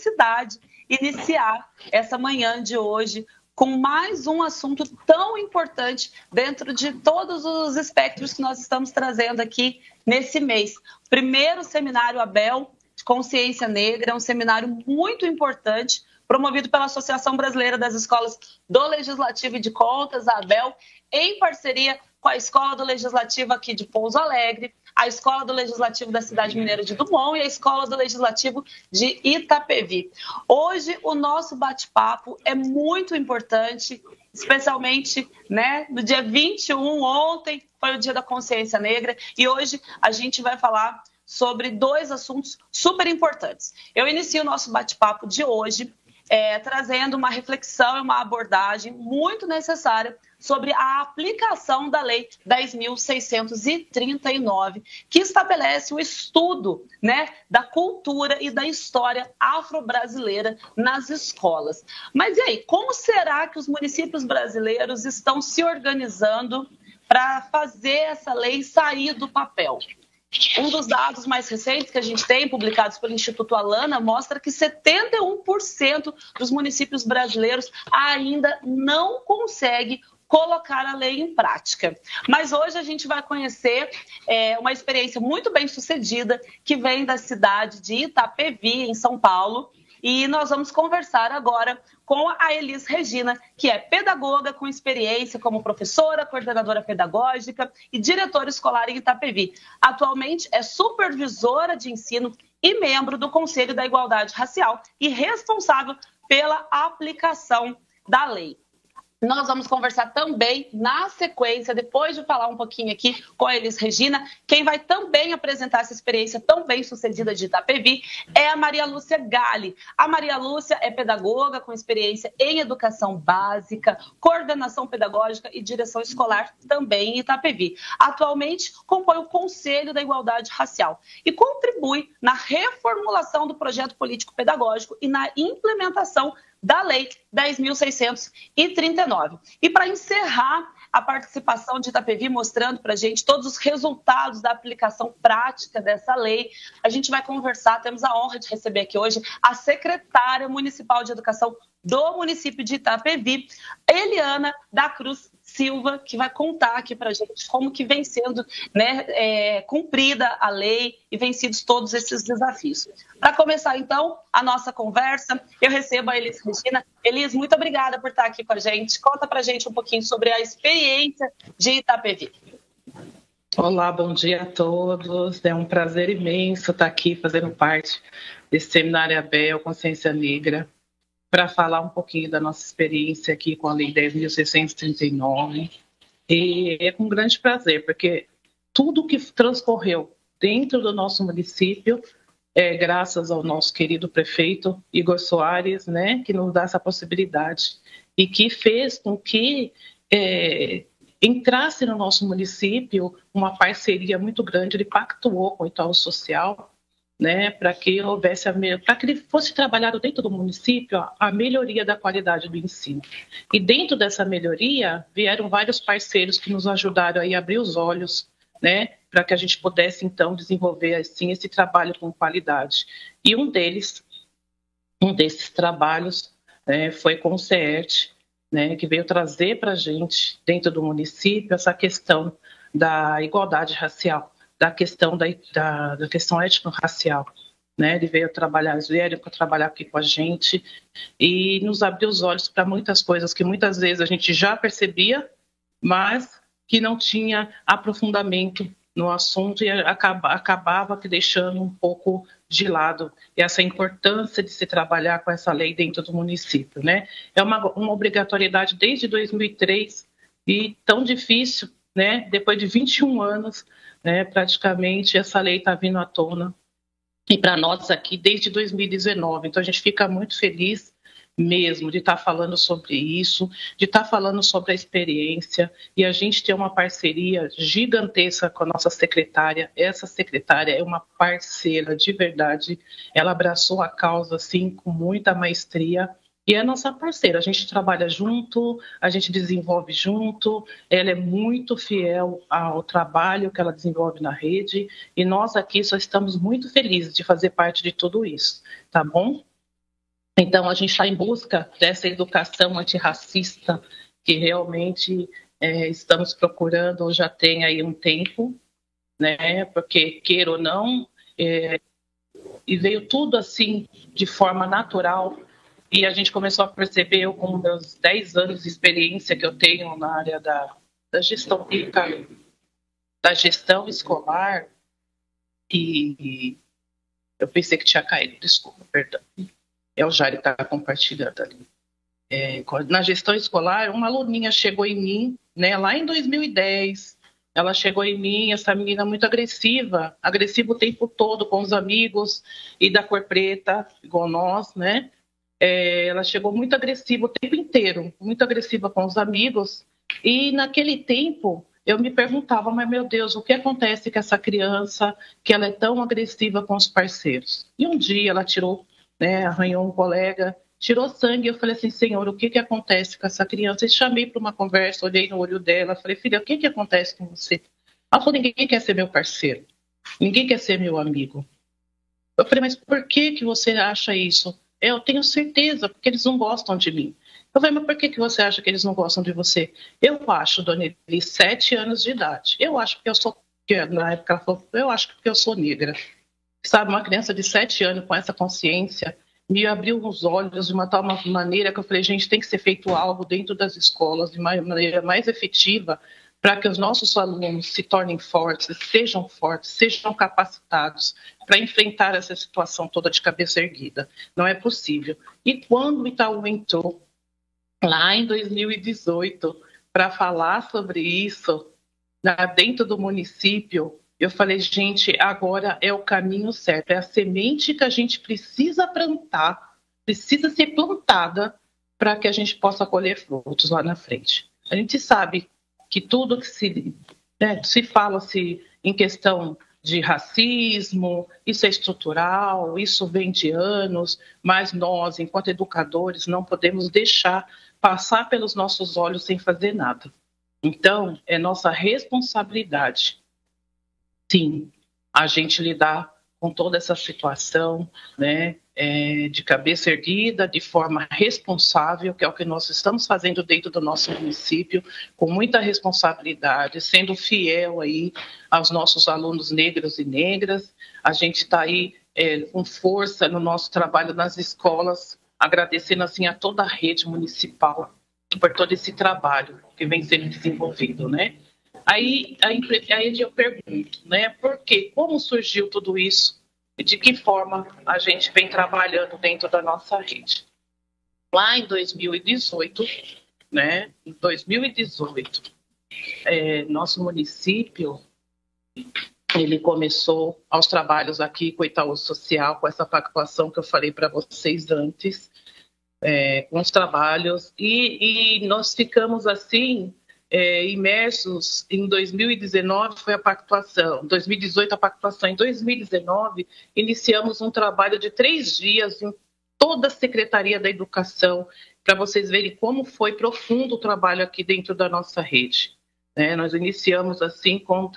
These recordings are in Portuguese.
felicidade iniciar essa manhã de hoje com mais um assunto tão importante dentro de todos os espectros que nós estamos trazendo aqui nesse mês. Primeiro seminário ABEL de Consciência Negra, um seminário muito importante, promovido pela Associação Brasileira das Escolas do Legislativo e de Contas, a ABEL, em parceria com a Escola do Legislativo aqui de Pouso Alegre, a Escola do Legislativo da Cidade Mineira de Dumont e a Escola do Legislativo de Itapevi. Hoje, o nosso bate-papo é muito importante, especialmente no dia 21, ontem foi o Dia da Consciência Negra, e hoje a gente vai falar sobre dois assuntos super importantes. Eu inicio o nosso bate-papo de hoje trazendo uma reflexão e uma abordagem muito necessária sobre a aplicação da Lei 10.639, que estabelece o estudo da cultura e da história afro-brasileira nas escolas. Mas e aí, como será que os municípios brasileiros estão se organizando para fazer essa lei sair do papel? Um dos dados mais recentes que a gente tem, publicados pelo Instituto Alana, mostra que 71% dos municípios brasileiros ainda não conseguem colocar a lei em prática. Mas hoje a gente vai conhecer uma experiência muito bem sucedida que vem da cidade de Itapevi, em São Paulo, e nós vamos conversar agora com a Elis Regina, que é pedagoga com experiência como professora, coordenadora pedagógica e diretora escolar em Itapevi. Atualmente é supervisora de ensino e membro do Conselho da Igualdade Racial e responsável pela aplicação da lei. Nós vamos conversar também na sequência, depois de falar um pouquinho aqui com a Elis Regina. Quem vai também apresentar essa experiência tão bem sucedida de Itapevi é a Maria Lúcia Galli. A Maria Lúcia é pedagoga com experiência em educação básica, coordenação pedagógica e direção escolar também em Itapevi. Atualmente compõe o Conselho da Igualdade Racial e contribui na reformulação do projeto político-pedagógico e na implementação da Lei 10.639. E para encerrar a participação de Itapevi, mostrando para a gente todos os resultados da aplicação prática dessa lei, a gente vai conversar, temos a honra de receber aqui hoje a secretária municipal de educação do município de Itapevi, Eliana da Cruz Silva, que vai contar aqui para a gente como que vem sendo cumprida a lei e vencidos todos esses desafios. Para começar, então, a nossa conversa, eu recebo a Elis Regina. Elis, muito obrigada por estar aqui com a gente. Conta para a gente um pouquinho sobre a experiência de Itapevi. Olá, bom dia a todos. É um prazer imenso estar aqui fazendo parte desse seminário ABEL Consciência Negra, para falar um pouquinho da nossa experiência aqui com a Lei 10.639. E é com grande prazer, porque tudo que transcorreu dentro do nosso município é graças ao nosso querido prefeito Igor Soares, que nos dá essa possibilidade e que fez com que entrasse no nosso município uma parceria muito grande. Ele pactuou com o Itaú Social, para que houvesse para que ele fosse trabalhado dentro do município a melhoria da qualidade do ensino. E dentro dessa melhoria vieram vários parceiros que nos ajudaram a abrir os olhos, para que a gente pudesse então desenvolver assim esse trabalho com qualidade. E um desses trabalhos foi com o CERT, que veio trazer para a gente dentro do município essa questão da igualdade racial, da questão da questão étnico-racial. Ele veio trabalhar, eles vieram trabalhar aqui com a gente e nos abriu os olhos para muitas coisas que muitas vezes a gente já percebia, mas que não tinha aprofundamento no assunto e acabava que deixando um pouco de lado essa importância de se trabalhar com essa lei dentro do município. É uma obrigatoriedade desde 2003 e tão difícil, depois de 21 anos, praticamente essa lei está vindo à tona e para nós aqui desde 2019. Então a gente fica muito feliz mesmo de estar falando sobre isso, de estar falando sobre a experiência, e a gente tem uma parceria gigantesca com a nossa secretária. Essa secretária é uma parceira de verdade, ela abraçou a causa assim com muita maestria. E é nossa parceira, a gente trabalha junto, a gente desenvolve junto, ela é muito fiel ao trabalho que ela desenvolve na rede e nós aqui só estamos muito felizes de fazer parte de tudo isso, tá bom? Então, a gente está em busca dessa educação antirracista que realmente estamos procurando já tem aí um tempo, né? Porque, queira ou não, e veio tudo assim de forma natural. E a gente começou a perceber, eu com meus 10 anos de experiência que eu tenho na área da gestão pública, da gestão escolar, e eu pensei que tinha caído, desculpa, perdão. É o Jair que está compartilhando ali. Na gestão escolar, uma aluninha chegou em mim, né, lá em 2010. Ela chegou em mim, essa menina muito agressiva o tempo todo com os amigos e da cor preta, igual nós, né? Ela chegou muito agressiva o tempo inteiro, muito agressiva com os amigos. E naquele tempo eu me perguntava, mas meu Deus, o que acontece com essa criança que ela é tão agressiva com os parceiros? E um dia ela tirou, né, arranhou um colega, tirou sangue. Eu falei assim, Senhor, o que acontece com essa criança? E chamei para uma conversa, olhei no olho dela, falei, filha, o que acontece com você? Ela falou, ninguém quer ser meu parceiro, ninguém quer ser meu amigo. Eu falei, mas por que você acha isso? Eu tenho certeza, porque eles não gostam de mim. Eu falei, mas por que você acha que eles não gostam de você? Eu acho, dona Eli, 7 anos de idade. Eu acho que eu sou, na época ela falou, eu acho que eu sou negra. Sabe, uma criança de 7 anos com essa consciência me abriu os olhos de uma tal maneira que eu falei, gente, tem que ser feito algo dentro das escolas de uma maneira mais efetiva para que os nossos alunos se tornem fortes, sejam capacitados para enfrentar essa situação toda de cabeça erguida. Não é possível. E quando o Itaú entrou, lá em 2018, para falar sobre isso, dentro do município, eu falei, gente, agora é o caminho certo, é a semente que a gente precisa plantar, precisa ser plantada para que a gente possa colher frutos lá na frente. A gente sabe que tudo que se fala-se em questão de racismo, isso é estrutural, isso vem de anos, mas nós, enquanto educadores, não podemos deixar passar pelos nossos olhos sem fazer nada. Então, é nossa responsabilidade, sim, a gente lidar com toda essa situação, né, de cabeça erguida, de forma responsável, que é o que nós estamos fazendo dentro do nosso município, com muita responsabilidade, sendo fiel aí aos nossos alunos negros e negras. A gente está aí com força no nosso trabalho nas escolas, agradecendo assim a toda a rede municipal por todo esse trabalho que vem sendo desenvolvido, né? Aí eu pergunto, né, por quê? Como surgiu tudo isso? E de que forma a gente vem trabalhando dentro da nossa rede? Lá em 2018, né, nosso município, ele começou aos trabalhos aqui com o Itaú Social, com essa pactuação que eu falei para vocês antes, com os trabalhos, e nós ficamos assim, imersos. Em 2019 foi a pactuação, em 2018 a pactuação, em 2019 iniciamos um trabalho de 3 dias em toda a Secretaria da Educação, para vocês verem como foi profundo o trabalho aqui dentro da nossa rede. Nós iniciamos assim com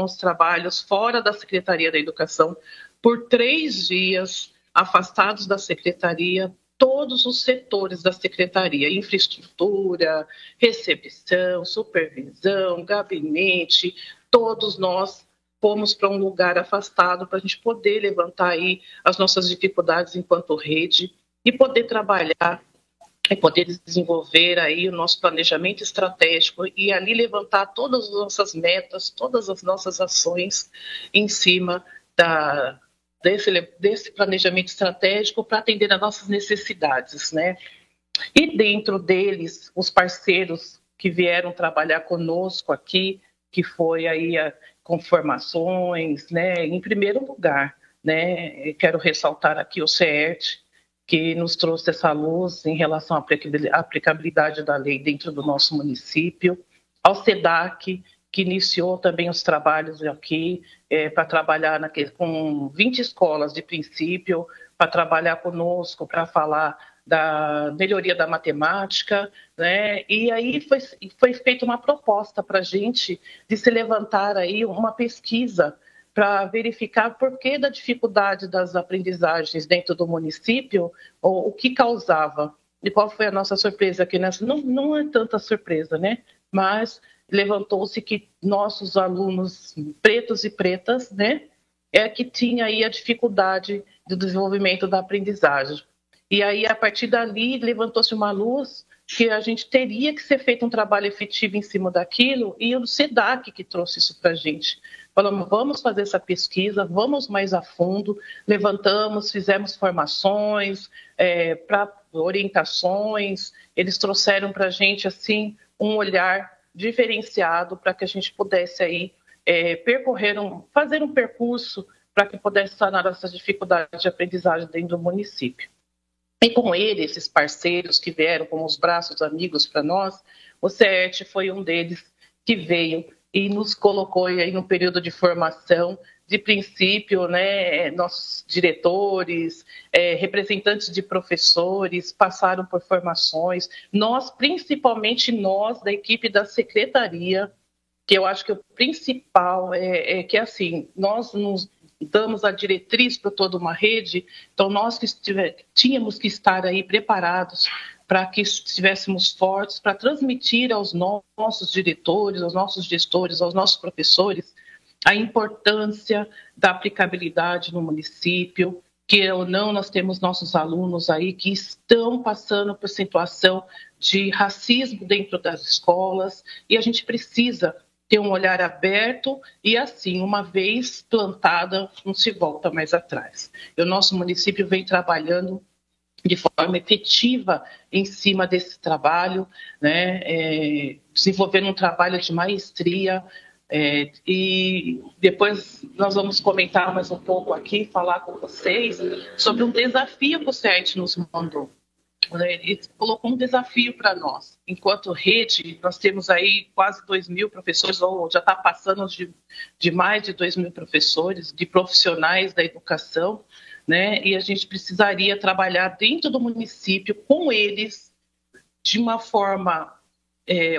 os trabalhos fora da Secretaria da Educação, por 3 dias, afastados da Secretaria, todos os setores da Secretaria, infraestrutura, recepção, supervisão, gabinete, todos nós fomos para um lugar afastado para a gente poder levantar aí as nossas dificuldades enquanto rede e poder trabalhar e poder desenvolver aí o nosso planejamento estratégico e ali levantar todas as nossas metas, todas as nossas ações em cima desse planejamento estratégico para atender às nossas necessidades, né? E dentro deles, os parceiros que vieram trabalhar conosco aqui, que foi aí com formações, né? Em primeiro lugar, né? Quero ressaltar aqui o CERT, que nos trouxe essa luz em relação à aplicabilidade da lei dentro do nosso município, ao SEDAC, que iniciou também os trabalhos aqui para trabalhar com 20 escolas de princípio, para trabalhar conosco, para falar da melhoria da matemática, né? E aí foi feita uma proposta para a gente de se levantar aí uma pesquisa para verificar por que da dificuldade das aprendizagens dentro do município, ou o que causava. E qual foi a nossa surpresa aqui nessa? Não é tanta surpresa, né? Mas levantou-se que nossos alunos pretos e pretas, né, é que tinha aí a dificuldade do desenvolvimento da aprendizagem. E aí, a partir dali, levantou-se uma luz que a gente teria que ser feito um trabalho efetivo em cima daquilo, e o SEDAC que trouxe isso para a gente. Falamos, vamos fazer essa pesquisa, vamos mais a fundo, levantamos, fizemos formações, para orientações, eles trouxeram para a gente assim, um olhar diferenciado para que a gente pudesse aí, fazer um percurso para que pudesse sanar essas dificuldades de aprendizagem dentro do município. E com ele, esses parceiros que vieram como os braços amigos para nós, o CERT foi um deles que veio e nos colocou aí no período de formação. De princípio, né, nossos diretores, representantes de professores passaram por formações. Nós, principalmente nós, da equipe da secretaria, que eu acho que o principal é que, assim, nós nos damos a diretriz para toda uma rede, então nós que tínhamos que estar aí preparados para que estivéssemos fortes, para transmitir aos nossos diretores, aos nossos gestores, aos nossos professores, a importância da aplicabilidade no município, que ou não nós temos nossos alunos aí que estão passando por situação de racismo dentro das escolas, e a gente precisa ter um olhar aberto e, assim, uma vez plantada, não se volta mais atrás. E o nosso município vem trabalhando de forma efetiva em cima desse trabalho, né, desenvolvendo um trabalho de maestria, e depois nós vamos comentar mais um pouco aqui, falar com vocês sobre um desafio que o CERT nos mandou. Ele colocou um desafio para nós. Enquanto rede, nós temos aí quase 2.000 professores, ou já está passando de mais de 2.000 professores, de profissionais da educação, né? E a gente precisaria trabalhar dentro do município com eles de uma forma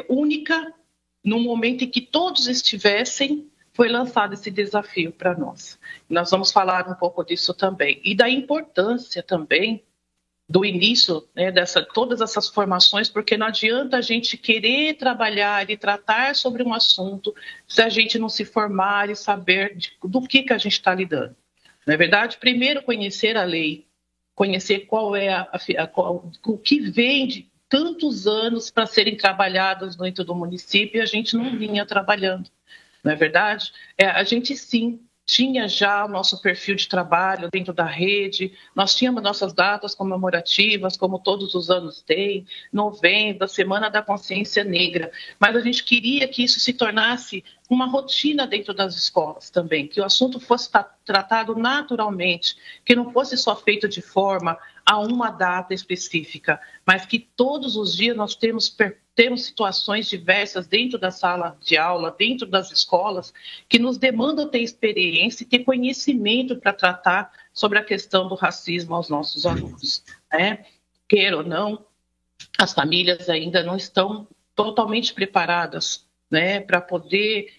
única, no momento em que todos estivessem, foi lançado esse desafio para nós. Nós vamos falar um pouco disso também. E da importância também do início, né, todas essas formações, porque não adianta a gente querer trabalhar e tratar sobre um assunto se a gente não se formar e saber do que a gente está lidando. Não é verdade? Primeiro, conhecer a lei, conhecer qual é o que vem de tantos anos para serem trabalhados dentro do município, e a gente não vinha trabalhando. Não é verdade? A gente, sim, tinha já o nosso perfil de trabalho dentro da rede, nós tínhamos nossas datas comemorativas, como todos os anos tem, novembro, a Semana da Consciência Negra, mas a gente queria que isso se tornasse uma rotina dentro das escolas também, que o assunto fosse tratado naturalmente, que não fosse só feito de forma a uma data específica, mas que todos os dias nós temos situações diversas dentro da sala de aula, dentro das escolas, que nos demandam ter experiência e ter conhecimento para tratar sobre a questão do racismo aos nossos alunos, né? Queira ou não, as famílias ainda não estão totalmente preparadas, né, para poder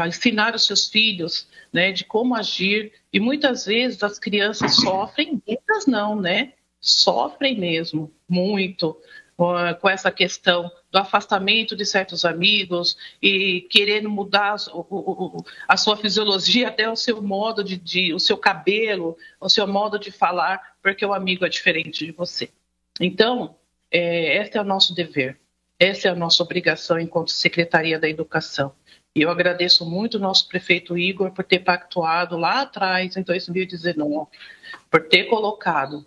ensinar os seus filhos, né, de como agir, e muitas vezes as crianças sofrem, muitas não, né, sofrem mesmo, muito, com essa questão do afastamento de certos amigos e querendo mudar a sua fisiologia, até o seu modo o seu cabelo, o seu modo de falar, porque o amigo é diferente de você. Então, esse é o nosso dever, essa é a nossa obrigação enquanto Secretaria da Educação. E eu agradeço muito o nosso prefeito Igor por ter pactuado lá atrás, em 2019, por ter colocado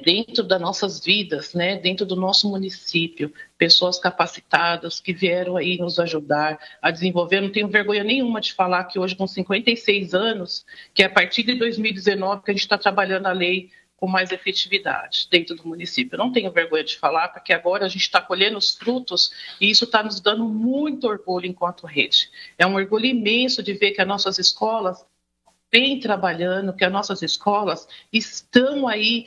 dentro das nossas vidas, né, dentro do nosso município, pessoas capacitadas que vieram aí nos ajudar a desenvolver. Não tenho vergonha nenhuma de falar que hoje, com 56 anos, que é a partir de 2019 que a gente está trabalhando a lei com mais efetividade dentro do município. Eu não tenho vergonha de falar, porque agora a gente está colhendo os frutos e isso está nos dando muito orgulho enquanto rede. É um orgulho imenso de ver que as nossas escolas vêm trabalhando, que as nossas escolas estão aí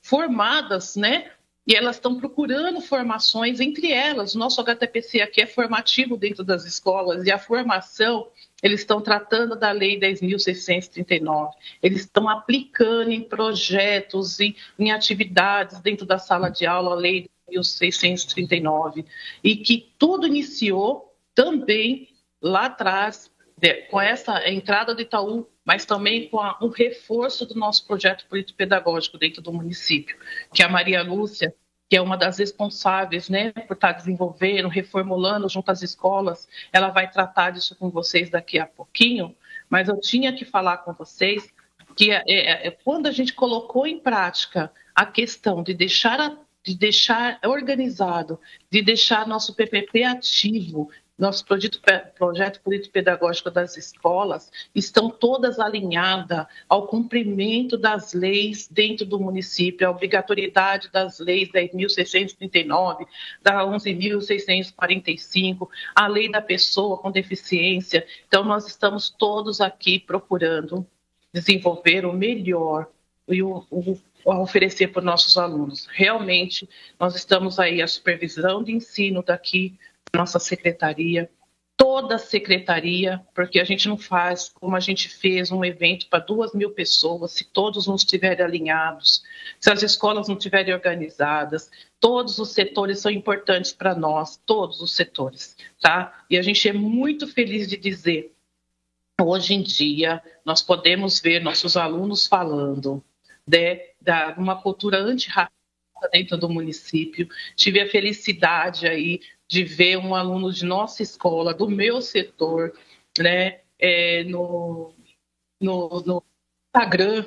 formadas, né, e elas estão procurando formações, entre elas, o nosso HTPC aqui é formativo dentro das escolas, e a formação, eles estão tratando da Lei 10.639, eles estão aplicando em projetos, em atividades dentro da sala de aula, a Lei 10.639, e que tudo iniciou também lá atrás, com essa entrada do Itaú, mas também com o reforço do nosso projeto político-pedagógico dentro do município, que a Maria Lúcia, que é uma das responsáveis, né, por estar desenvolvendo, reformulando junto às escolas, ela vai tratar disso com vocês daqui a pouquinho, mas eu tinha que falar com vocês que quando a gente colocou em prática a questão de deixar organizado, de deixar nosso PPP ativo, nosso projeto político-pedagógico das escolas, estão todas alinhadas ao cumprimento das leis dentro do município, a obrigatoriedade das leis 10.639, da 11.645, a lei da pessoa com deficiência. Então, nós estamos todos aqui procurando desenvolver o melhor e a oferecer para os nossos alunos. Realmente, nós estamos aí, a supervisão de ensino daqui, nossa secretaria, toda a secretaria, porque a gente não faz como a gente fez um evento para 2.000 pessoas, se todos não estiverem alinhados, se as escolas não estiverem organizadas, todos os setores são importantes para nós, todos os setores, tá? E a gente é muito feliz de dizer, hoje em dia, nós podemos ver nossos alunos falando de uma cultura antirracista dentro do município. Tive a felicidade aí de ver um aluno de nossa escola, do meu setor, né, no Instagram,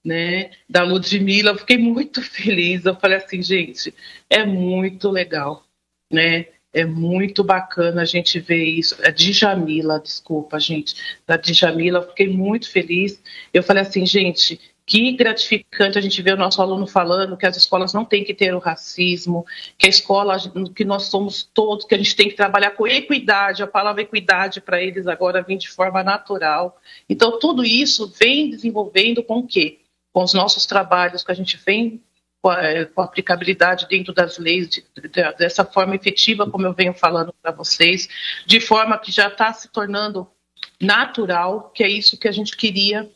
né, da Ludmila. Eu fiquei muito feliz. Eu falei assim, gente, é muito legal, né? É muito bacana a gente ver isso. A Djamila, desculpa, gente, da Djamila, eu fiquei muito feliz. Eu falei assim, gente, que gratificante a gente ver o nosso aluno falando que as escolas não têm que ter o racismo, que a escola, que nós somos todos, que a gente tem que trabalhar com equidade, a palavra equidade para eles agora vem de forma natural. Então, tudo isso vem desenvolvendo com o quê? Com os nossos trabalhos, que a gente vem com a aplicabilidade dentro das leis, dessa forma efetiva, como eu venho falando para vocês, de forma que já está se tornando natural, que é isso que a gente queria.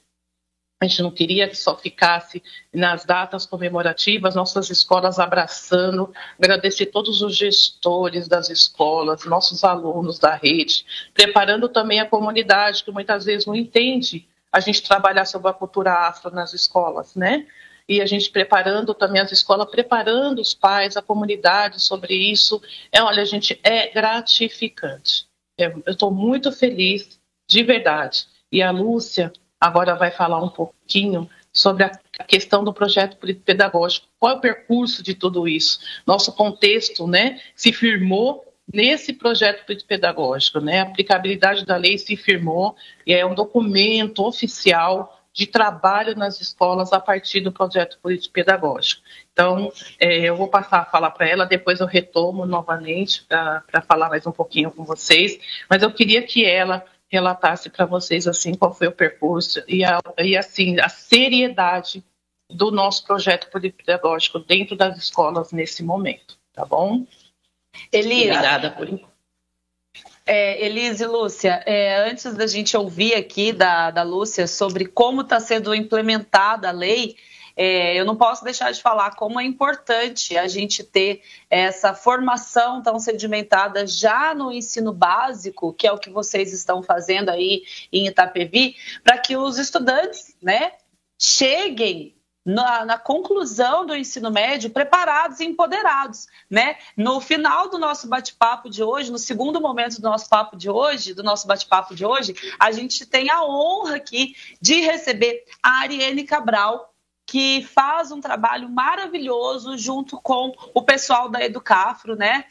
A gente não queria que só ficasse nas datas comemorativas, nossas escolas abraçando, agradecer todos os gestores das escolas, nossos alunos da rede, preparando também a comunidade, que muitas vezes não entende a gente trabalhar sobre a cultura afro nas escolas, né? E a gente preparando também as escolas, preparando os pais, a comunidade sobre isso. Olha, gente, é gratificante. Eu estou muito feliz, de verdade. E a Lúcia agora vai falar um pouquinho sobre a questão do projeto político-pedagógico. Qual é o percurso de tudo isso? Nosso contexto, né, se firmou nesse projeto político-pedagógico, né? A aplicabilidade da lei se firmou e é um documento oficial de trabalho nas escolas a partir do projeto político-pedagógico. Então, eu vou passar a falar para ela, depois eu retomo novamente para falar mais um pouquinho com vocês, mas eu queria que ela relatasse para vocês assim qual foi o percurso e assim a seriedade do nosso projeto político-pedagógico dentro das escolas nesse momento, tá bom? Elisa. Obrigada por Elisa e Lúcia, antes da gente ouvir aqui da Lúcia sobre como está sendo implementada a lei, eu não posso deixar de falar como é importante a gente ter essa formação tão sedimentada já no ensino básico, que é o que vocês estão fazendo aí em Itapevi, para que os estudantes, né, cheguem na conclusão do ensino médio preparados e empoderados, né? No final do nosso bate-papo de hoje, no segundo momento do nosso bate-papo de hoje, a gente tem a honra aqui de receber a Ariane Cabral, que faz um trabalho maravilhoso junto com o pessoal da Educafro, né?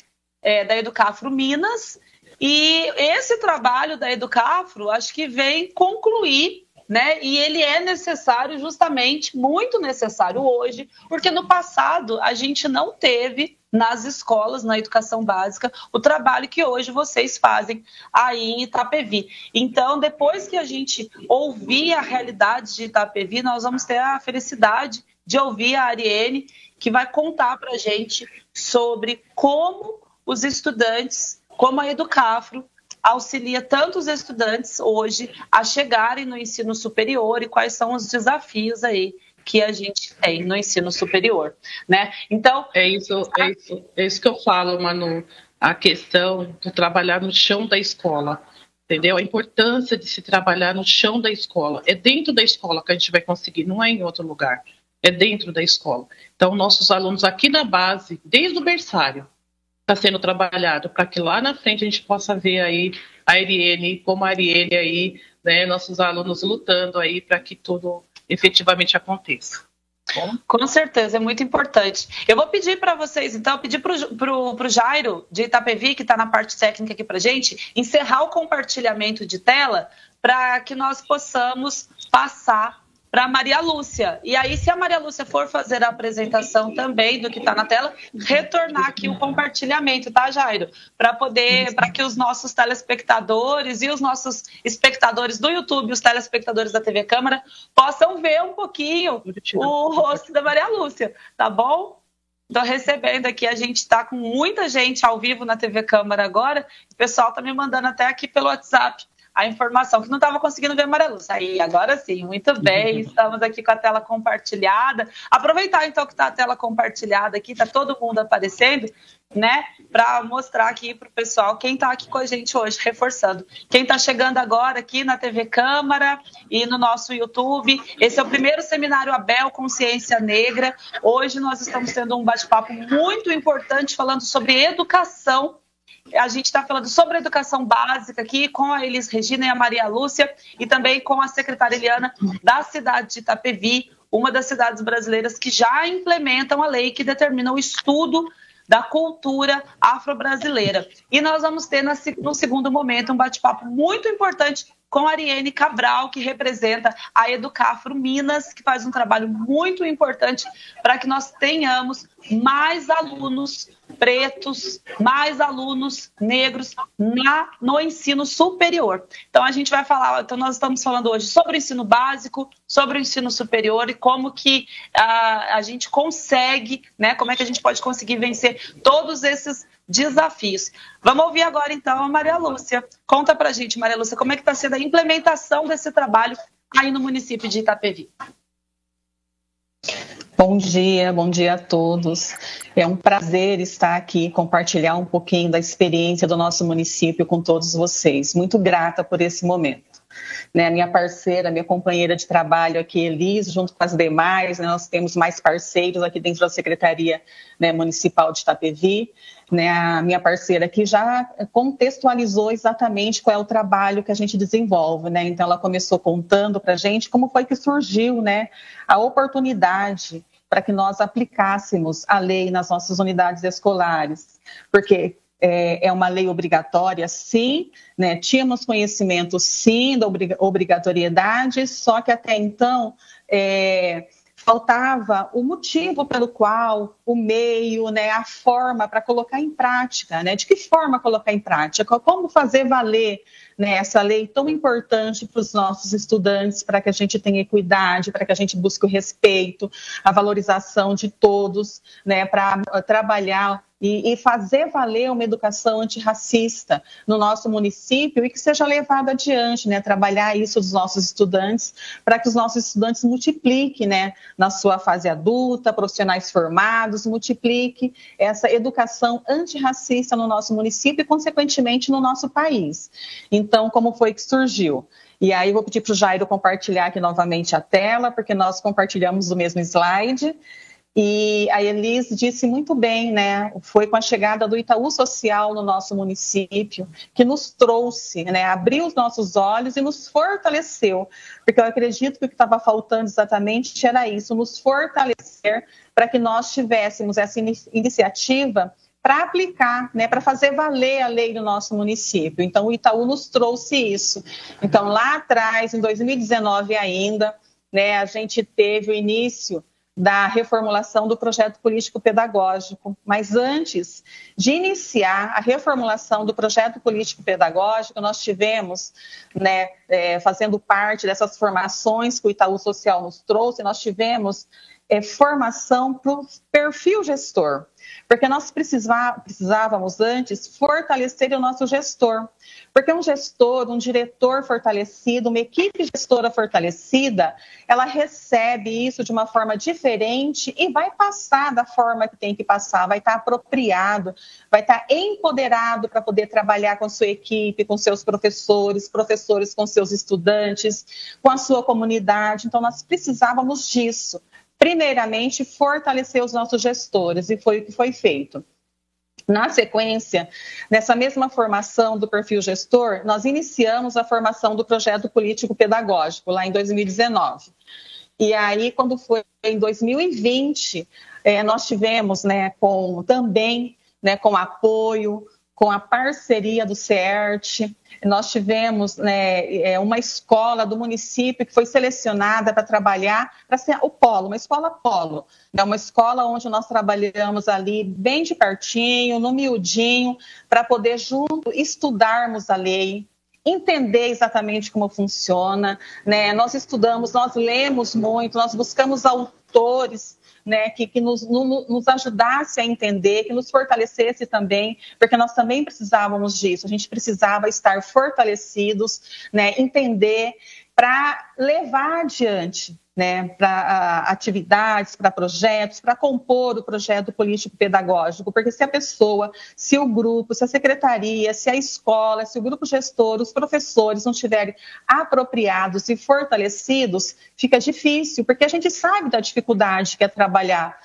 Da Educafro Minas. E esse trabalho da Educafro, acho que vem concluir, né? E ele é necessário, justamente, muito necessário hoje, porque no passado a gente não teve nas escolas, na educação básica, o trabalho que hoje vocês fazem aí em Itapevi. Então, depois que a gente ouvir a realidade de Itapevi, nós vamos ter a felicidade de ouvir a Ariene, que vai contar para a gente sobre como os estudantes, como a Educafro auxilia tanto os estudantes hoje a chegarem no ensino superior e quais são os desafios aí que a gente tem no ensino superior, né? Então é isso que eu falo, Manu, a questão de trabalhar no chão da escola, entendeu? A importância de se trabalhar no chão da escola. É dentro da escola que a gente vai conseguir, não é em outro lugar. É dentro da escola. Então, nossos alunos aqui na base, desde o berçário, está sendo trabalhado para que lá na frente a gente possa ver aí a Ariene, como a Ariene aí, né, nossos alunos lutando aí para que tudo efetivamente aconteça. Bom? Com certeza, é muito importante. Eu vou pedir para vocês, então, pedir para o Jairo de Itapevi, que está na parte técnica aqui para a gente, encerrar o compartilhamento de tela para que nós possamos passar para a Maria Lúcia. E aí, se a Maria Lúcia for fazer a apresentação também do que está na tela, retornar aqui o compartilhamento, tá, Jairo? Para que os nossos telespectadores e os nossos espectadores do YouTube, os telespectadores da TV Câmara, possam ver um pouquinho o rosto da Maria Lúcia, tá bom? Estou recebendo aqui, a gente está com muita gente ao vivo na TV Câmara agora, o pessoal está me mandando até aqui pelo WhatsApp a informação, que não estava conseguindo ver a Maria Lúcia. Aí, agora sim, muito bem, estamos aqui com a tela compartilhada. Aproveitar, então, que está a tela compartilhada aqui, está todo mundo aparecendo, né, para mostrar aqui para o pessoal quem está aqui com a gente hoje, reforçando. Quem está chegando agora aqui na TV Câmara e no nosso YouTube, esse é o primeiro seminário Abel Consciência Negra. Hoje nós estamos tendo um bate-papo muito importante falando sobre educação. A gente está falando sobre a educação básica aqui com a Elis Regina e a Maria Lúcia e também com a secretária Eliana da cidade de Itapevi, uma das cidades brasileiras que já implementam a lei que determina o estudo da cultura afro-brasileira. E nós vamos ter no segundo momento um bate-papo muito importante com a Ariene Cabral, que representa a Educafro Minas, que faz um trabalho muito importante para que nós tenhamos mais alunos pretos, mais alunos negros no ensino superior. Então a gente vai falar, então nós estamos falando hoje sobre o ensino básico, sobre o ensino superior e como que a gente consegue, né, como é que a gente pode conseguir vencer todos esses desafios. Vamos ouvir agora então a Maria Lúcia. Conta pra gente, Maria Lúcia, como é que está sendo a implementação desse trabalho aí no município de Itapevi. Bom dia a todos. É um prazer estar aqui, compartilhar um pouquinho da experiência do nosso município com todos vocês. Muito grata por esse momento. Né, minha parceira, minha companheira de trabalho aqui, Elis, junto com as demais, né, nós temos mais parceiros aqui dentro da Secretaria, né, Municipal de Itapevi. Né, a minha parceira aqui já contextualizou exatamente qual é o trabalho que a gente desenvolve, né? Então ela começou contando para a gente como foi que surgiu, né, a oportunidade para que nós aplicássemos a lei nas nossas unidades escolares, porque é uma lei obrigatória, sim, né? Tínhamos conhecimento, sim, da obrigatoriedade, só que até então faltava o motivo pelo qual, o meio, né, a forma para colocar em prática, né? De que forma colocar em prática, como fazer valer, né, essa lei tão importante para os nossos estudantes, para que a gente tenha equidade, para que a gente busque o respeito, a valorização de todos, né, para trabalhar e fazer valer uma educação antirracista no nosso município e que seja levada adiante, né? Trabalhar isso dos nossos estudantes, para que os nossos estudantes multipliquem, né, na sua fase adulta, profissionais formados, multiplique essa educação antirracista no nosso município e, consequentemente, no nosso país. Então, como foi que surgiu? E aí, vou pedir para o Jairo compartilhar aqui novamente a tela, porque nós compartilhamos o mesmo slide. E a Elis disse muito bem, né? Foi com a chegada do Itaú Social no nosso município que nos trouxe, né? Abriu os nossos olhos e nos fortaleceu, porque eu acredito que o que estava faltando exatamente era isso, nos fortalecer para que nós tivéssemos essa iniciativa para aplicar, né, para fazer valer a lei do nosso município. Então, o Itaú nos trouxe isso. Então, lá atrás, em 2019 ainda, né, a gente teve o início da reformulação do projeto político-pedagógico. Mas antes de iniciar a reformulação do projeto político-pedagógico, nós tivemos, né, fazendo parte dessas formações que o Itaú Social nos trouxe, nós tivemos formação para o perfil gestor, porque nós precisávamos antes fortalecer o nosso gestor, porque um gestor, um diretor fortalecido, uma equipe gestora fortalecida, ela recebe isso de uma forma diferente e vai passar da forma que tem que passar, vai estar apropriado, vai estar empoderado para poder trabalhar com sua equipe, com seus professores com seus estudantes, com a sua comunidade. Então, nós precisávamos disso. Primeiramente, fortalecer os nossos gestores, e foi o que foi feito. Na sequência, nessa mesma formação do perfil gestor, nós iniciamos a formação do projeto político-pedagógico, lá em 2019. E aí, quando foi em 2020, nós tivemos, também com apoio, com a parceria do CERT, nós tivemos uma escola do município que foi selecionada para trabalhar, para ser o polo, uma escola polo, uma escola onde nós trabalhamos ali bem de pertinho, no miudinho, para poder junto estudarmos a lei, entender exatamente como funciona, Nós estudamos, nós lemos muito, nós buscamos autores, que nos ajudasse a entender, que nos fortalecesse também, porque nós também precisávamos disso, a gente precisava estar fortalecidos, entender, para levar adiante, para atividades, para projetos, para compor o projeto político-pedagógico, porque se a pessoa, se o grupo, se a secretaria, se a escola, se o grupo gestor, os professores não estiverem apropriados e fortalecidos, fica difícil, porque a gente sabe da dificuldade que é trabalhar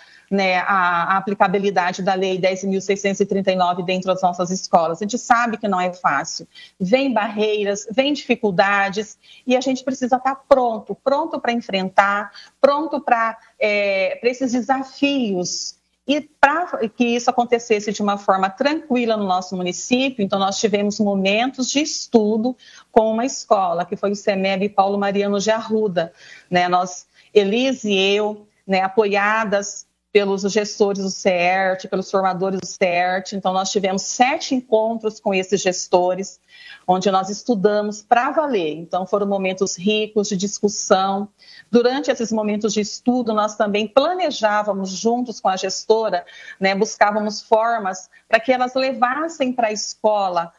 a aplicabilidade da Lei 10.639 dentro das nossas escolas. A gente sabe que não é fácil. Vem barreiras, vem dificuldades e a gente precisa estar pronto para enfrentar, pronto para esses desafios. E para que isso acontecesse de uma forma tranquila no nosso município, então nós tivemos momentos de estudo com uma escola, que foi o CEMEB Paulo Mariano de Arruda. Nós, Elise e eu, apoiadas pelos gestores do CERT, pelos formadores do CERT. Então, nós tivemos 7 encontros com esses gestores, onde nós estudamos para valer. Então, foram momentos ricos de discussão. Durante esses momentos de estudo, nós também planejávamos juntos com a gestora, buscávamos formas para que elas levassem para a escola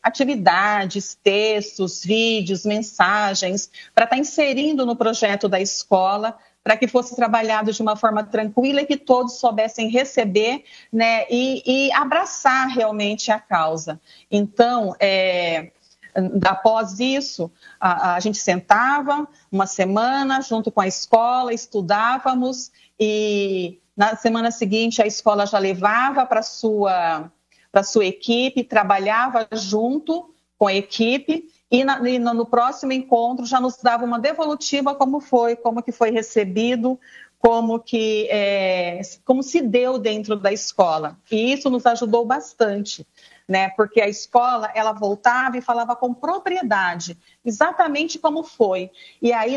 atividades, textos, vídeos, mensagens, para estar inserindo no projeto da escola, para que fosse trabalhado de uma forma tranquila e que todos soubessem receber, e abraçar realmente a causa. Então, após isso, a gente sentava uma semana junto com a escola, estudávamos e na semana seguinte a escola já levava para a sua equipe, trabalhava junto com a equipe. E no próximo encontro já nos dava uma devolutiva como que foi recebido, como se deu dentro da escola. E isso nos ajudou bastante, porque a escola ela voltava e falava com propriedade, exatamente como foi. E aí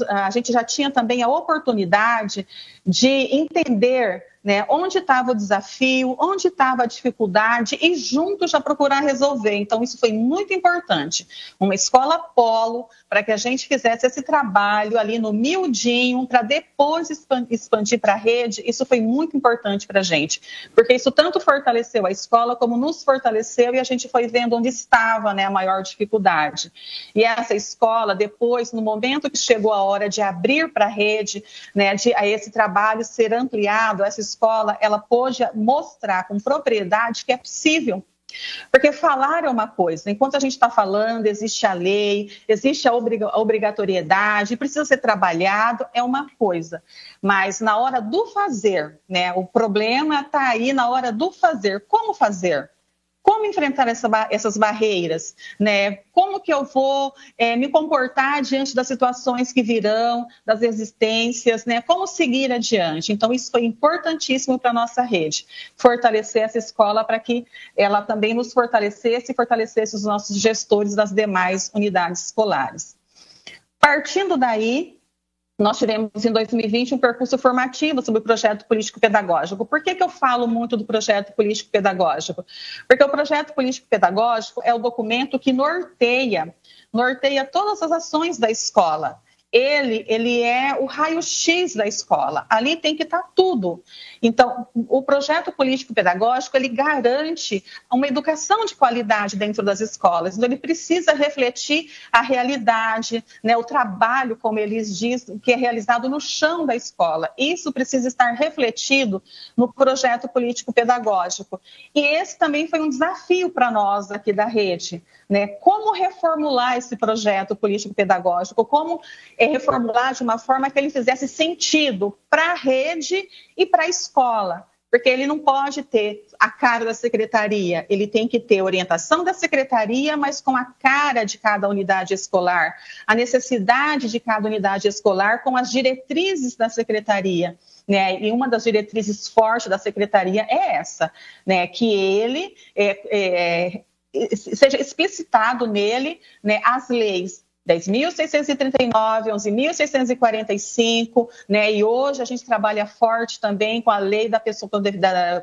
a gente já tinha também a oportunidade de entender onde estava o desafio, onde estava a dificuldade e juntos já procurar resolver. Então, isso foi muito importante. Uma escola polo, para que a gente fizesse esse trabalho ali no miudinho, para depois expandir para a rede, isso foi muito importante para a gente, porque isso tanto fortaleceu a escola, como nos fortaleceu e a gente foi vendo onde estava a maior dificuldade. E essa escola, depois, no momento que chegou a hora de abrir para a rede, a esse trabalho ser ampliado, essa escola, ela pôde mostrar com propriedade que é possível. Porque falar é uma coisa, enquanto a gente está falando, existe a lei, existe a obrigatoriedade, precisa ser trabalhado, é uma coisa. Mas na hora do fazer, o problema está aí na hora do fazer. Como fazer? Como enfrentar essas barreiras? Como que eu vou me comportar diante das situações que virão, das resistências? Como seguir adiante? Então, isso foi importantíssimo para a nossa rede. Fortalecer essa escola para que ela também nos fortalecesse e fortalecesse os nossos gestores das demais unidades escolares. Partindo daí, nós tivemos em 2020 um percurso formativo sobre o projeto político-pedagógico. Por que eu falo muito do projeto político-pedagógico? Porque o projeto político-pedagógico é o documento que norteia todas as ações da escola. ele é o raio-x da escola. Ali tem que estar tudo. Então, o projeto político-pedagógico, ele garante uma educação de qualidade dentro das escolas. Então, ele precisa refletir a realidade, né, o trabalho, como eles dizem, que é realizado no chão da escola. Isso precisa estar refletido no projeto político-pedagógico. E esse também foi um desafio para nós aqui da rede, né? Como reformular esse projeto político-pedagógico, como reformular de uma forma que ele fizesse sentido para a rede e para a escola, porque ele não pode ter a cara da secretaria, ele tem que ter orientação da secretaria, mas com a cara de cada unidade escolar, a necessidade de cada unidade escolar com as diretrizes da secretaria, né? E uma das diretrizes fortes da secretaria é essa, né? Que ele seja explicitado nele, né, as leis 10.639, 11.645, né? E hoje a gente trabalha forte também com a lei da pessoa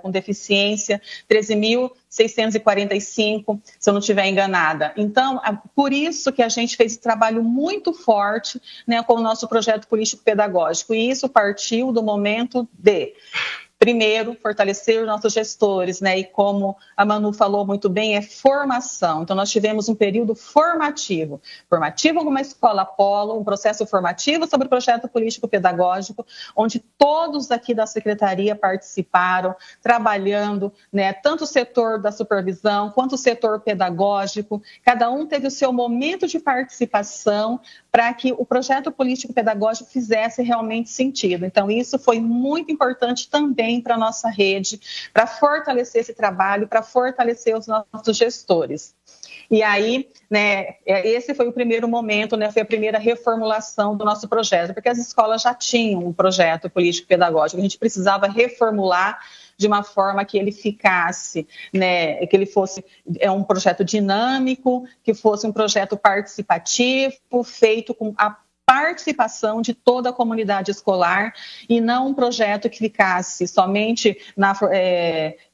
com deficiência, 13.645, se eu não estiver enganada. Então, por isso que a gente fez esse trabalho muito forte, né, com o nosso projeto político-pedagógico. E isso partiu do momento de... Primeiro, fortalecer os nossos gestores, né? E como a Manu falou muito bem, é formação. Então, nós tivemos um período formativo como uma escola polo, um processo formativo sobre o projeto político-pedagógico, onde todos aqui da secretaria participaram, trabalhando, né? Tanto o setor da supervisão, quanto o setor pedagógico, cada um teve o seu momento de participação para que o projeto político-pedagógico fizesse realmente sentido. Então, isso foi muito importante também para a nossa rede, para fortalecer esse trabalho, para fortalecer os nossos gestores. E aí, né, esse foi o primeiro momento, né, foi a primeira reformulação do nosso projeto, porque as escolas já tinham um projeto político-pedagógico, a gente precisava reformular de uma forma que ele ficasse, né, que ele fosse um projeto dinâmico, que fosse um projeto participativo, feito com a participação de toda a comunidade escolar e não um projeto que ficasse somente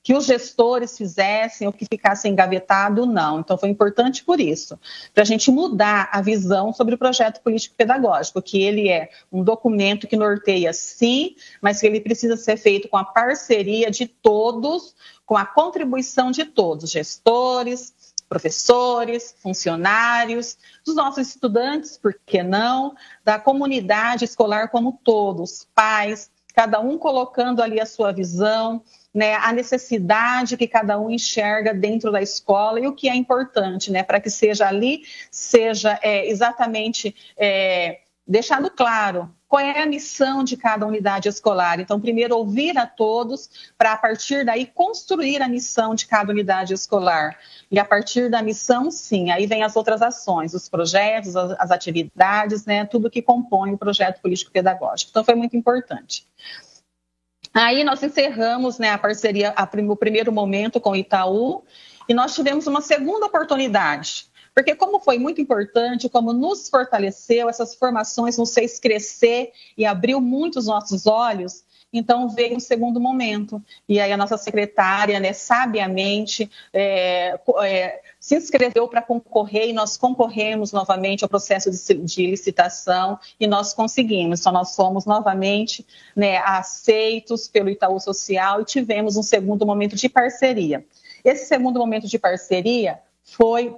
que os gestores fizessem ou que ficasse engavetado, não. Então, foi importante por isso, para a gente mudar a visão sobre o projeto político-pedagógico, que ele é um documento que norteia, sim, mas que ele precisa ser feito com a parceria de todos, com a contribuição de todos, gestores, professores, funcionários, dos nossos estudantes, por que não, da comunidade escolar como todos, pais, cada um colocando ali a sua visão, né, a necessidade que cada um enxerga dentro da escola e o que é importante, né, para que seja exatamente deixado claro qual é a missão de cada unidade escolar. Então, primeiro, ouvir a todos, para, a partir daí, construir a missão de cada unidade escolar. E, a partir da missão, sim, aí vem as outras ações, os projetos, as atividades, né, tudo que compõe o projeto político-pedagógico. Então, foi muito importante. Aí, nós encerramos, né, a parceria, o primeiro momento com o Itaú, e nós tivemos uma segunda oportunidade. Porque como foi muito importante, como nos fortaleceu, essas formações nos fez crescer e abriu muito os nossos olhos, então veio um segundo momento. E aí a nossa secretária, né, sabiamente, se inscreveu para concorrer e nós concorremos novamente ao processo de licitação e nós conseguimos. Então nós fomos novamente, né, aceitos pelo Itaú Social e tivemos um segundo momento de parceria. Esse segundo momento de parceria foi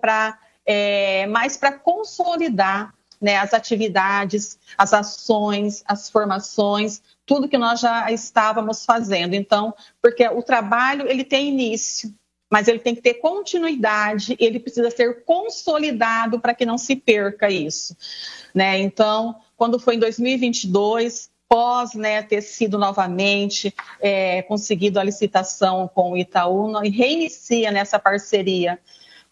mais para consolidar, né, as atividades, as ações, as formações, tudo que nós já estávamos fazendo. Então, porque o trabalho ele tem início, mas ele tem que ter continuidade, ele precisa ser consolidado para que não se perca isso, né? Então, quando foi em 2022, pós, né, ter sido novamente conseguido a licitação com o Itaú, nós reinicia nessa parceria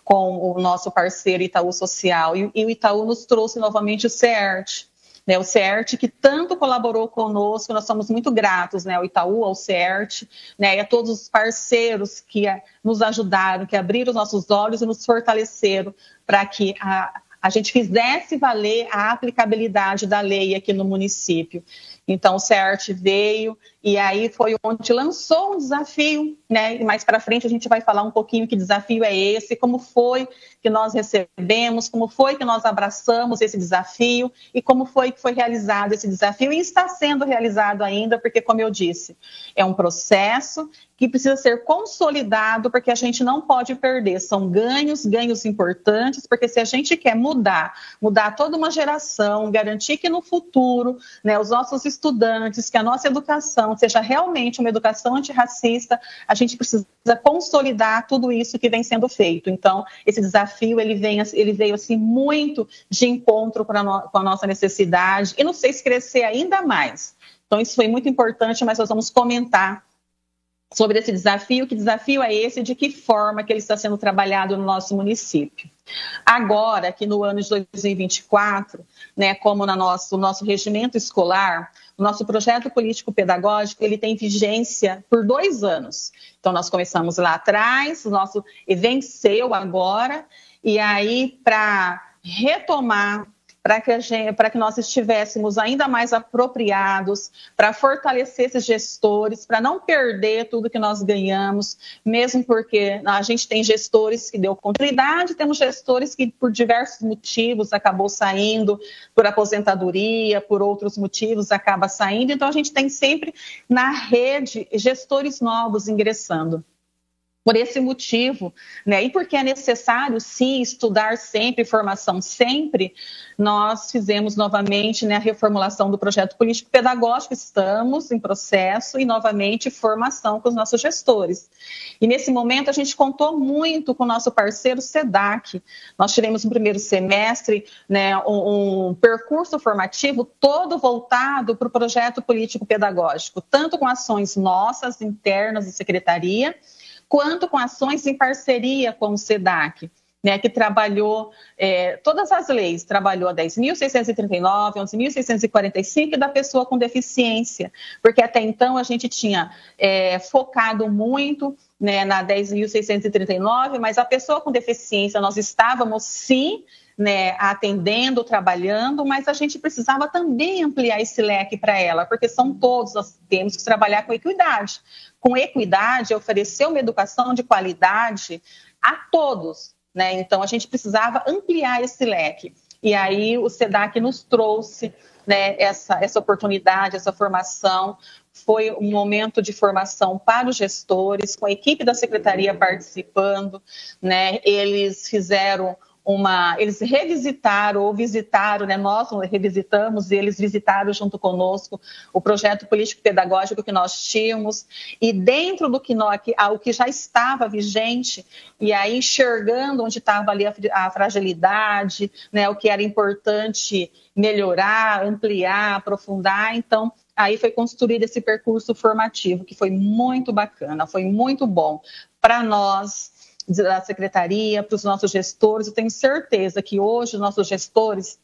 com o nosso parceiro Itaú Social. E o Itaú nos trouxe novamente o CERT, né? O CERT que tanto colaborou conosco, nós somos muito gratos, né, ao Itaú, ao CERT, né, e a todos os parceiros que nos ajudaram, que abriram os nossos olhos e nos fortaleceram para que a gente fizesse valer a aplicabilidade da lei aqui no município. Então, o CERT veio e aí foi onde lançou um desafio, né? E mais para frente a gente vai falar um pouquinho que desafio é esse, como foi que nós recebemos, como foi que nós abraçamos esse desafio e como foi que foi realizado esse desafio e está sendo realizado ainda, porque, como eu disse, é um processo que precisa ser consolidado, porque a gente não pode perder. São ganhos importantes, porque se a gente quer mudar toda uma geração, garantir que no futuro, né, os nossos estudantes, que a nossa educação seja realmente uma educação antirracista, a gente precisa consolidar tudo isso que vem sendo feito. Então, esse desafio, ele veio assim, muito de encontro com a nossa necessidade e nos fez crescer ainda mais. Então, isso foi muito importante, mas nós vamos comentar sobre esse desafio, que desafio é esse, de que forma que ele está sendo trabalhado no nosso município. Agora, que no ano de 2024, né, como no nosso regimento escolar, o nosso projeto político-pedagógico, ele tem vigência por 2 anos. Então, nós começamos lá atrás, o nosso venceu agora, e aí, para retomar, para que nós estivéssemos ainda mais apropriados, para fortalecer esses gestores, para não perder tudo que nós ganhamos, mesmo porque a gente tem gestores que deu continuidade, temos gestores que por diversos motivos acabou saindo, por aposentadoria, por outros motivos acaba saindo, então a gente tem sempre na rede gestores novos ingressando. Por esse motivo, né, e porque é necessário, sim, estudar sempre, formação sempre, nós fizemos novamente, né, a reformulação do projeto político-pedagógico, estamos em processo e, novamente, formação com os nossos gestores. E, nesse momento, a gente contou muito com o nosso parceiro SEDAC. Nós tivemos no primeiro semestre, né, um percurso formativo todo voltado para o projeto político-pedagógico, tanto com ações nossas, internas da secretaria, quanto com ações em parceria com o SEDAC, né, que trabalhou todas as leis, trabalhou a 10.639, 11.645 e da pessoa com deficiência, porque até então a gente tinha focado muito, né, na 10.639, mas a pessoa com deficiência nós estávamos sim, né, atendendo, trabalhando, mas a gente precisava também ampliar esse leque para ela, porque são todos, nós temos que trabalhar com equidade. Com equidade, oferecer uma educação de qualidade a todos, né? Então, a gente precisava ampliar esse leque. E aí, o SEDAC nos trouxe, né, essa oportunidade, essa formação. Foi um momento de formação para os gestores, com a equipe da secretaria participando, né? Eles fizeram eles revisitaram ou visitaram, né? Nós revisitamos e eles visitaram junto conosco o projeto político-pedagógico que nós tínhamos e dentro do o que já estava vigente e aí enxergando onde estava ali a fragilidade, né? O que era importante melhorar, ampliar, aprofundar. Então, aí foi construído esse percurso formativo que foi muito bacana, foi muito bom para nós, da secretaria, para os nossos gestores. Eu tenho certeza que hoje os nossos gestores,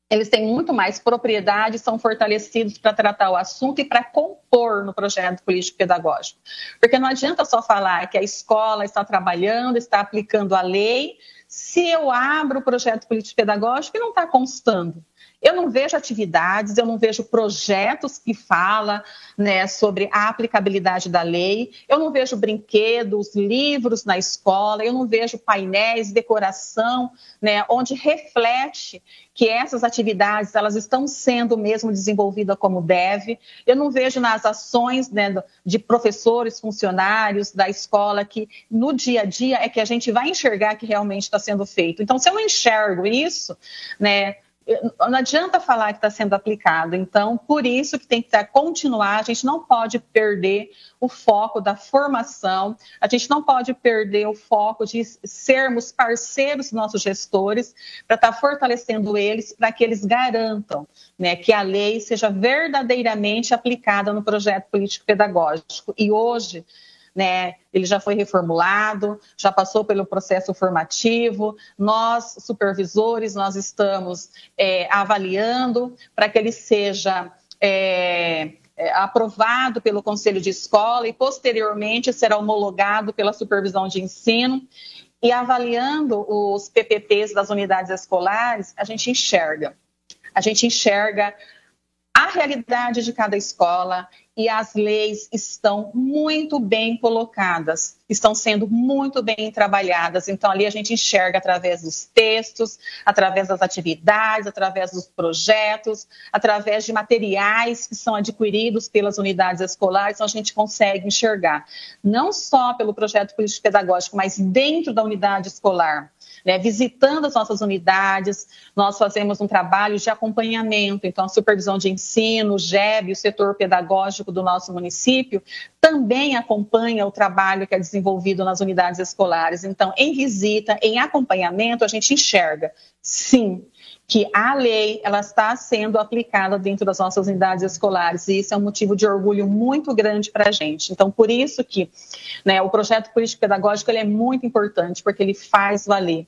eles têm muito mais propriedade, são fortalecidos para tratar o assunto e para compor no projeto político-pedagógico. Porque não adianta só falar que a escola está trabalhando, está aplicando a lei, se eu abro o projeto político-pedagógico e não está constando. Eu não vejo atividades, eu não vejo projetos que falam, né, sobre a aplicabilidade da lei, eu não vejo brinquedos, livros na escola, eu não vejo painéis, decoração, né, onde reflete que essas atividades elas estão sendo mesmo desenvolvidas como deve. Eu não vejo nas ações, né, de professores, funcionários da escola que no dia a dia é que a gente vai enxergar que realmente está sendo feito. Então, se eu não enxergo isso, né, não adianta falar que está sendo aplicado. Então, por isso que tem que continuar, a gente não pode perder o foco da formação, a gente não pode perder o foco de sermos parceiros dos nossos gestores, para estar fortalecendo eles, para que eles garantam, né, que a lei seja verdadeiramente aplicada no projeto político-pedagógico. E hoje, né, ele já foi reformulado, já passou pelo processo formativo, nós, supervisores, nós estamos avaliando para que ele seja aprovado pelo Conselho de Escola e, posteriormente, será homologado pela Supervisão de Ensino. E avaliando os PPPs das unidades escolares, a gente enxerga a realidade de cada escola e as leis estão muito bem colocadas, estão sendo muito bem trabalhadas. Então, ali a gente enxerga através dos textos, através das atividades, através dos projetos, através de materiais que são adquiridos pelas unidades escolares, então a gente consegue enxergar, não só pelo projeto político-pedagógico, mas dentro da unidade escolar. Né, visitando as nossas unidades, nós fazemos um trabalho de acompanhamento, então a supervisão de ensino, o GEB, o setor pedagógico do nosso município, também acompanha o trabalho que é desenvolvido nas unidades escolares. Então, em visita, em acompanhamento, a gente enxerga, sim, que a lei ela está sendo aplicada dentro das nossas unidades escolares, e isso é um motivo de orgulho muito grande para a gente. Então, por isso que, né, o projeto político-pedagógico ele é muito importante, porque ele faz valer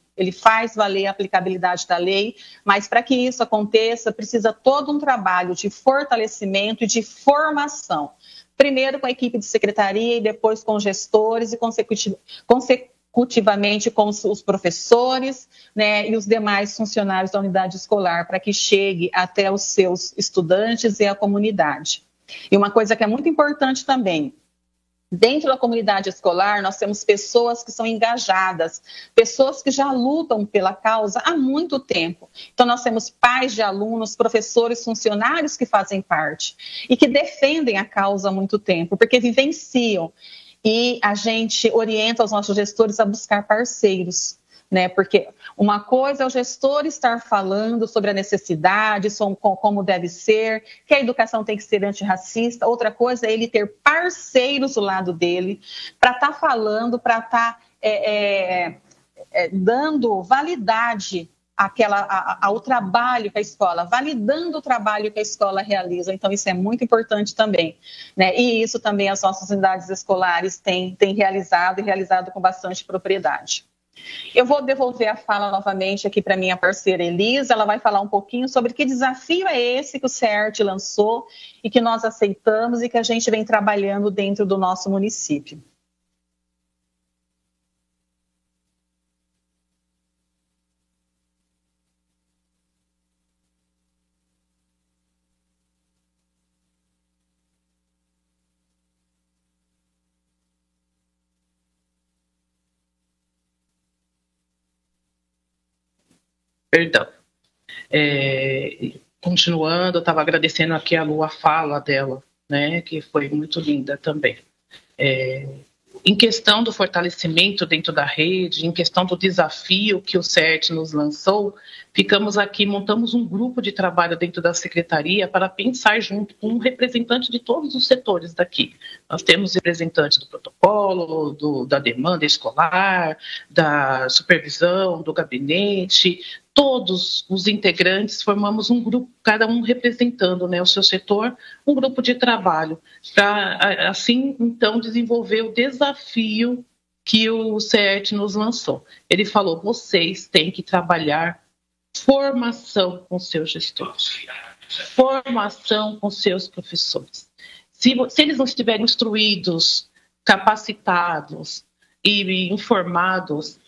a aplicabilidade da lei, mas para que isso aconteça, precisa todo um trabalho de fortalecimento e de formação. Primeiro com a equipe de secretaria e depois com gestores e consecutivamente com os professores, né, e os demais funcionários da unidade escolar, para que chegue até os seus estudantes e a comunidade. E uma coisa que é muito importante também, dentro da comunidade escolar, nós temos pessoas que são engajadas, pessoas que já lutam pela causa há muito tempo. Então, nós temos pais de alunos, professores, funcionários que fazem parte e que defendem a causa há muito tempo, porque vivenciam. E a gente orienta os nossos gestores a buscar parceiros, né? Porque uma coisa é o gestor estar falando sobre a necessidade, sobre como deve ser, que a educação tem que ser antirracista. Outra coisa é ele ter parceiros do lado dele para estar falando, para estar dando validade ao trabalho que a escola, validando o trabalho que a escola realiza. Então, isso é muito importante também, né? E isso também as nossas unidades escolares têm realizado e realizado com bastante propriedade. Eu vou devolver a fala novamente aqui para minha parceira Elisa, ela vai falar um pouquinho sobre que desafio é esse que o CERT lançou e que nós aceitamos e que a gente vem trabalhando dentro do nosso município. Perdão. Continuando, eu estava agradecendo aqui a Lu a fala dela, né, que foi muito linda também. Em questão do fortalecimento dentro da rede, em questão do desafio que o CERT nos lançou, ficamos aqui, montamos um grupo de trabalho dentro da secretaria para pensar junto com um representante de todos os setores daqui. Nós temos representantes do protocolo, da demanda escolar, da supervisão, do gabinete. Todos os integrantes formamos um grupo, cada um representando, né, o seu setor, um grupo de trabalho, para assim, então, desenvolver o desafio que o CERT nos lançou. Ele falou, vocês têm que trabalhar formação com seus gestores, formação com seus professores. Se eles não estiverem instruídos, capacitados e informados,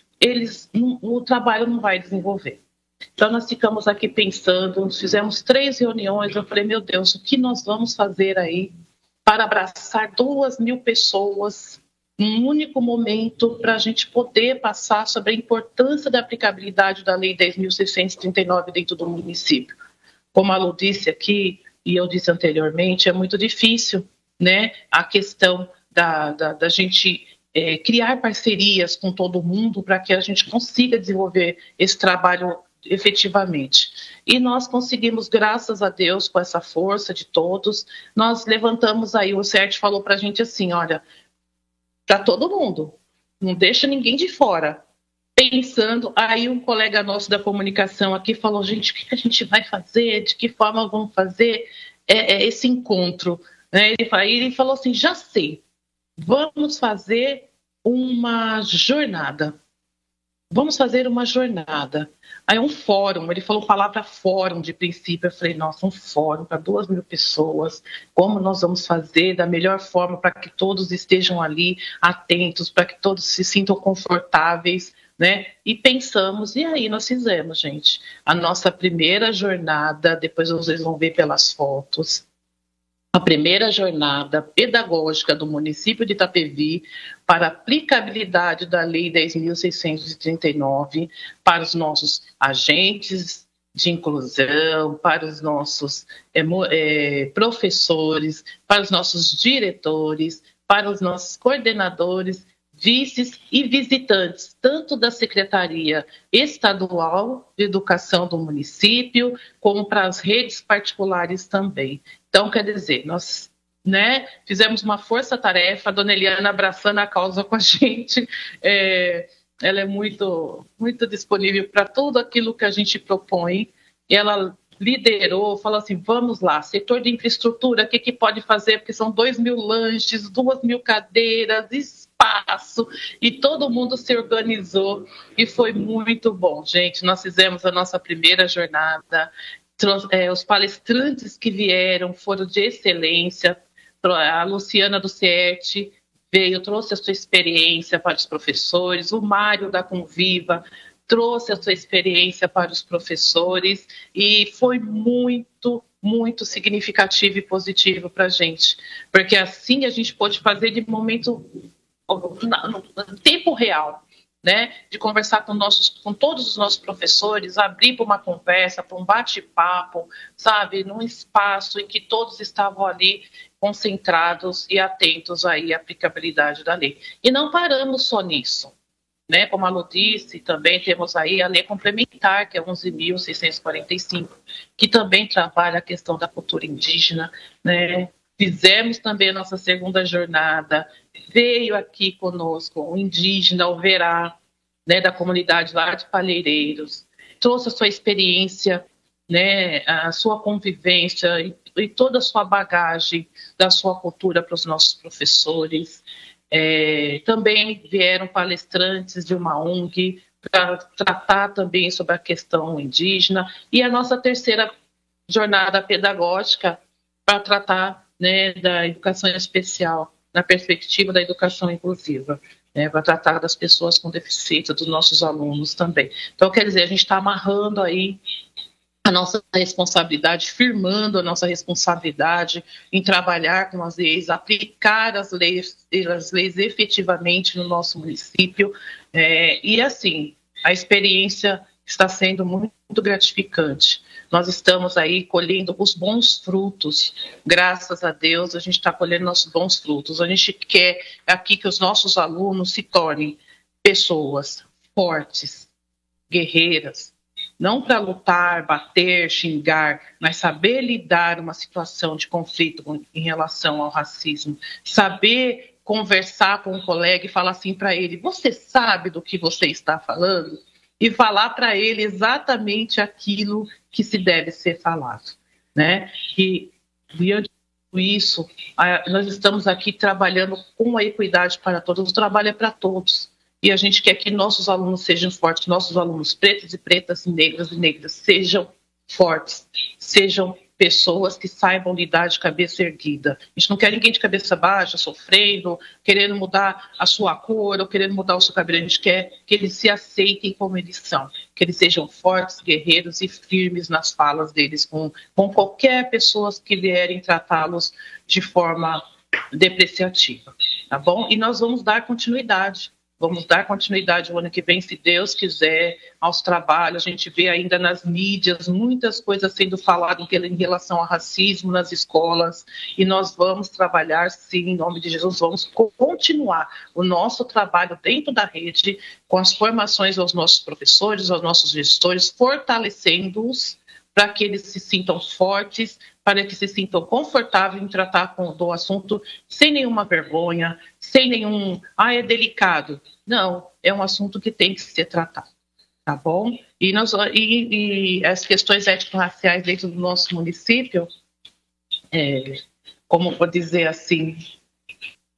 o trabalho não vai desenvolver. Então, nós ficamos aqui pensando, fizemos 3 reuniões, eu falei, meu Deus, o que nós vamos fazer aí para abraçar 2.000 pessoas num único momento para a gente poder passar sobre a importância da aplicabilidade da Lei 10.639 dentro do município. Como a Lu disse aqui, e eu disse anteriormente, é muito difícil, né, a questão da gente criar parcerias com todo mundo para que a gente consiga desenvolver esse trabalho efetivamente. E nós conseguimos, graças a Deus, com essa força de todos, nós levantamos aí, o CERT falou para a gente assim, olha, para todo mundo, não deixa ninguém de fora. Pensando, aí um colega nosso da comunicação aqui falou, gente, o que a gente vai fazer, de que forma vamos fazer esse encontro? Né? Ele falou assim, já sei, vamos fazer uma jornada. Vamos fazer uma jornada. Aí um fórum, ele falou a palavra fórum de princípio. Eu falei, nossa, um fórum para 2.000 pessoas. Como nós vamos fazer da melhor forma para que todos estejam ali atentos, para que todos se sintam confortáveis. né? E pensamos, e aí nós fizemos, gente, a nossa primeira jornada, depois vocês vão ver pelas fotos, a primeira jornada pedagógica do município de Itapevi para a aplicabilidade da Lei 10.639 para os nossos agentes de inclusão, para os nossos professores, para os nossos diretores, para os nossos coordenadores, vices e visitantes, tanto da Secretaria Estadual de Educação do município, como para as redes particulares também. Então, quer dizer, nós, né, fizemos uma força-tarefa, a dona Eliana abraçando a causa com a gente, ela é muito, muito disponível para tudo aquilo que a gente propõe, e ela liderou, falou assim, vamos lá, setor de infraestrutura, o que pode fazer? Porque são 2.000 lanches, 2.000 cadeiras, espaço, e todo mundo se organizou, e foi muito bom, gente. Nós fizemos a nossa primeira jornada, os palestrantes que vieram foram de excelência, a Luciana do CERT veio, trouxe a sua experiência para os professores, o Mário da Conviva trouxe a sua experiência para os professores e foi muito, muito significativo e positivo para a gente, porque assim a gente pôde fazer de momento, no tempo real, né, de conversar com todos os nossos professores, abrir para uma conversa, para um bate-papo, sabe, num espaço em que todos estavam ali concentrados e atentos aí à aplicabilidade da lei. E não paramos só nisso, né, como a Lu disse, também temos aí a lei complementar, que é 11.645, que também trabalha a questão da cultura indígena, né. Fizemos também a nossa segunda jornada, veio aqui conosco um indígena, o Verá, né, da comunidade lá de Palheireiros, trouxe a sua experiência, né, a sua convivência e toda a sua bagagem da sua cultura para os nossos professores. Também vieram palestrantes de uma ONG para tratar também sobre a questão indígena, e a nossa terceira jornada pedagógica para tratar, né, da educação especial, na perspectiva da educação inclusiva, né, para tratar das pessoas com deficiência, dos nossos alunos também. Então, quer dizer, a gente está amarrando aí a nossa responsabilidade, firmando a nossa responsabilidade em trabalhar com as leis, aplicar as leis efetivamente no nosso município, e assim, a experiência está sendo muito gratificante. Nós estamos aí colhendo os bons frutos, graças a Deus, a gente está colhendo nossos bons frutos. A gente quer aqui que os nossos alunos se tornem pessoas fortes, guerreiras, não para lutar, bater, xingar, mas saber lidar uma situação de conflito em relação ao racismo, saber conversar com um colega e falar assim para ele, você sabe do que você está falando? E falar para ele exatamente aquilo que se deve ser falado, né? E diante disso, nós estamos aqui trabalhando com a equidade para todos, o trabalho é para todos. E a gente quer que nossos alunos sejam fortes, nossos alunos pretos e pretas, negras e negras, sejam fortes, sejam pessoas que saibam lidar de cabeça erguida. A gente não quer ninguém de cabeça baixa, sofrendo, querendo mudar a sua cor ou querendo mudar o seu cabelo. A gente quer que eles se aceitem como eles são, que eles sejam fortes, guerreiros e firmes nas falas deles com qualquer pessoa que vierem tratá-los de forma depreciativa, tá bom? E nós vamos dar continuidade. Vamos dar continuidade o ano que vem, se Deus quiser, aos trabalhos. A gente vê ainda nas mídias muitas coisas sendo faladas em relação ao racismo nas escolas. E nós vamos trabalhar, sim, em nome de Jesus. Vamos continuar o nosso trabalho dentro da rede, com as formações aos nossos professores, aos nossos gestores, fortalecendo-os para que eles se sintam fortes, para que se sintam confortáveis em tratar do assunto sem nenhuma vergonha, sem nenhum, é delicado. Não, é um assunto que tem que ser tratado, tá bom? E as questões étnico-raciais dentro do nosso município, como vou dizer assim,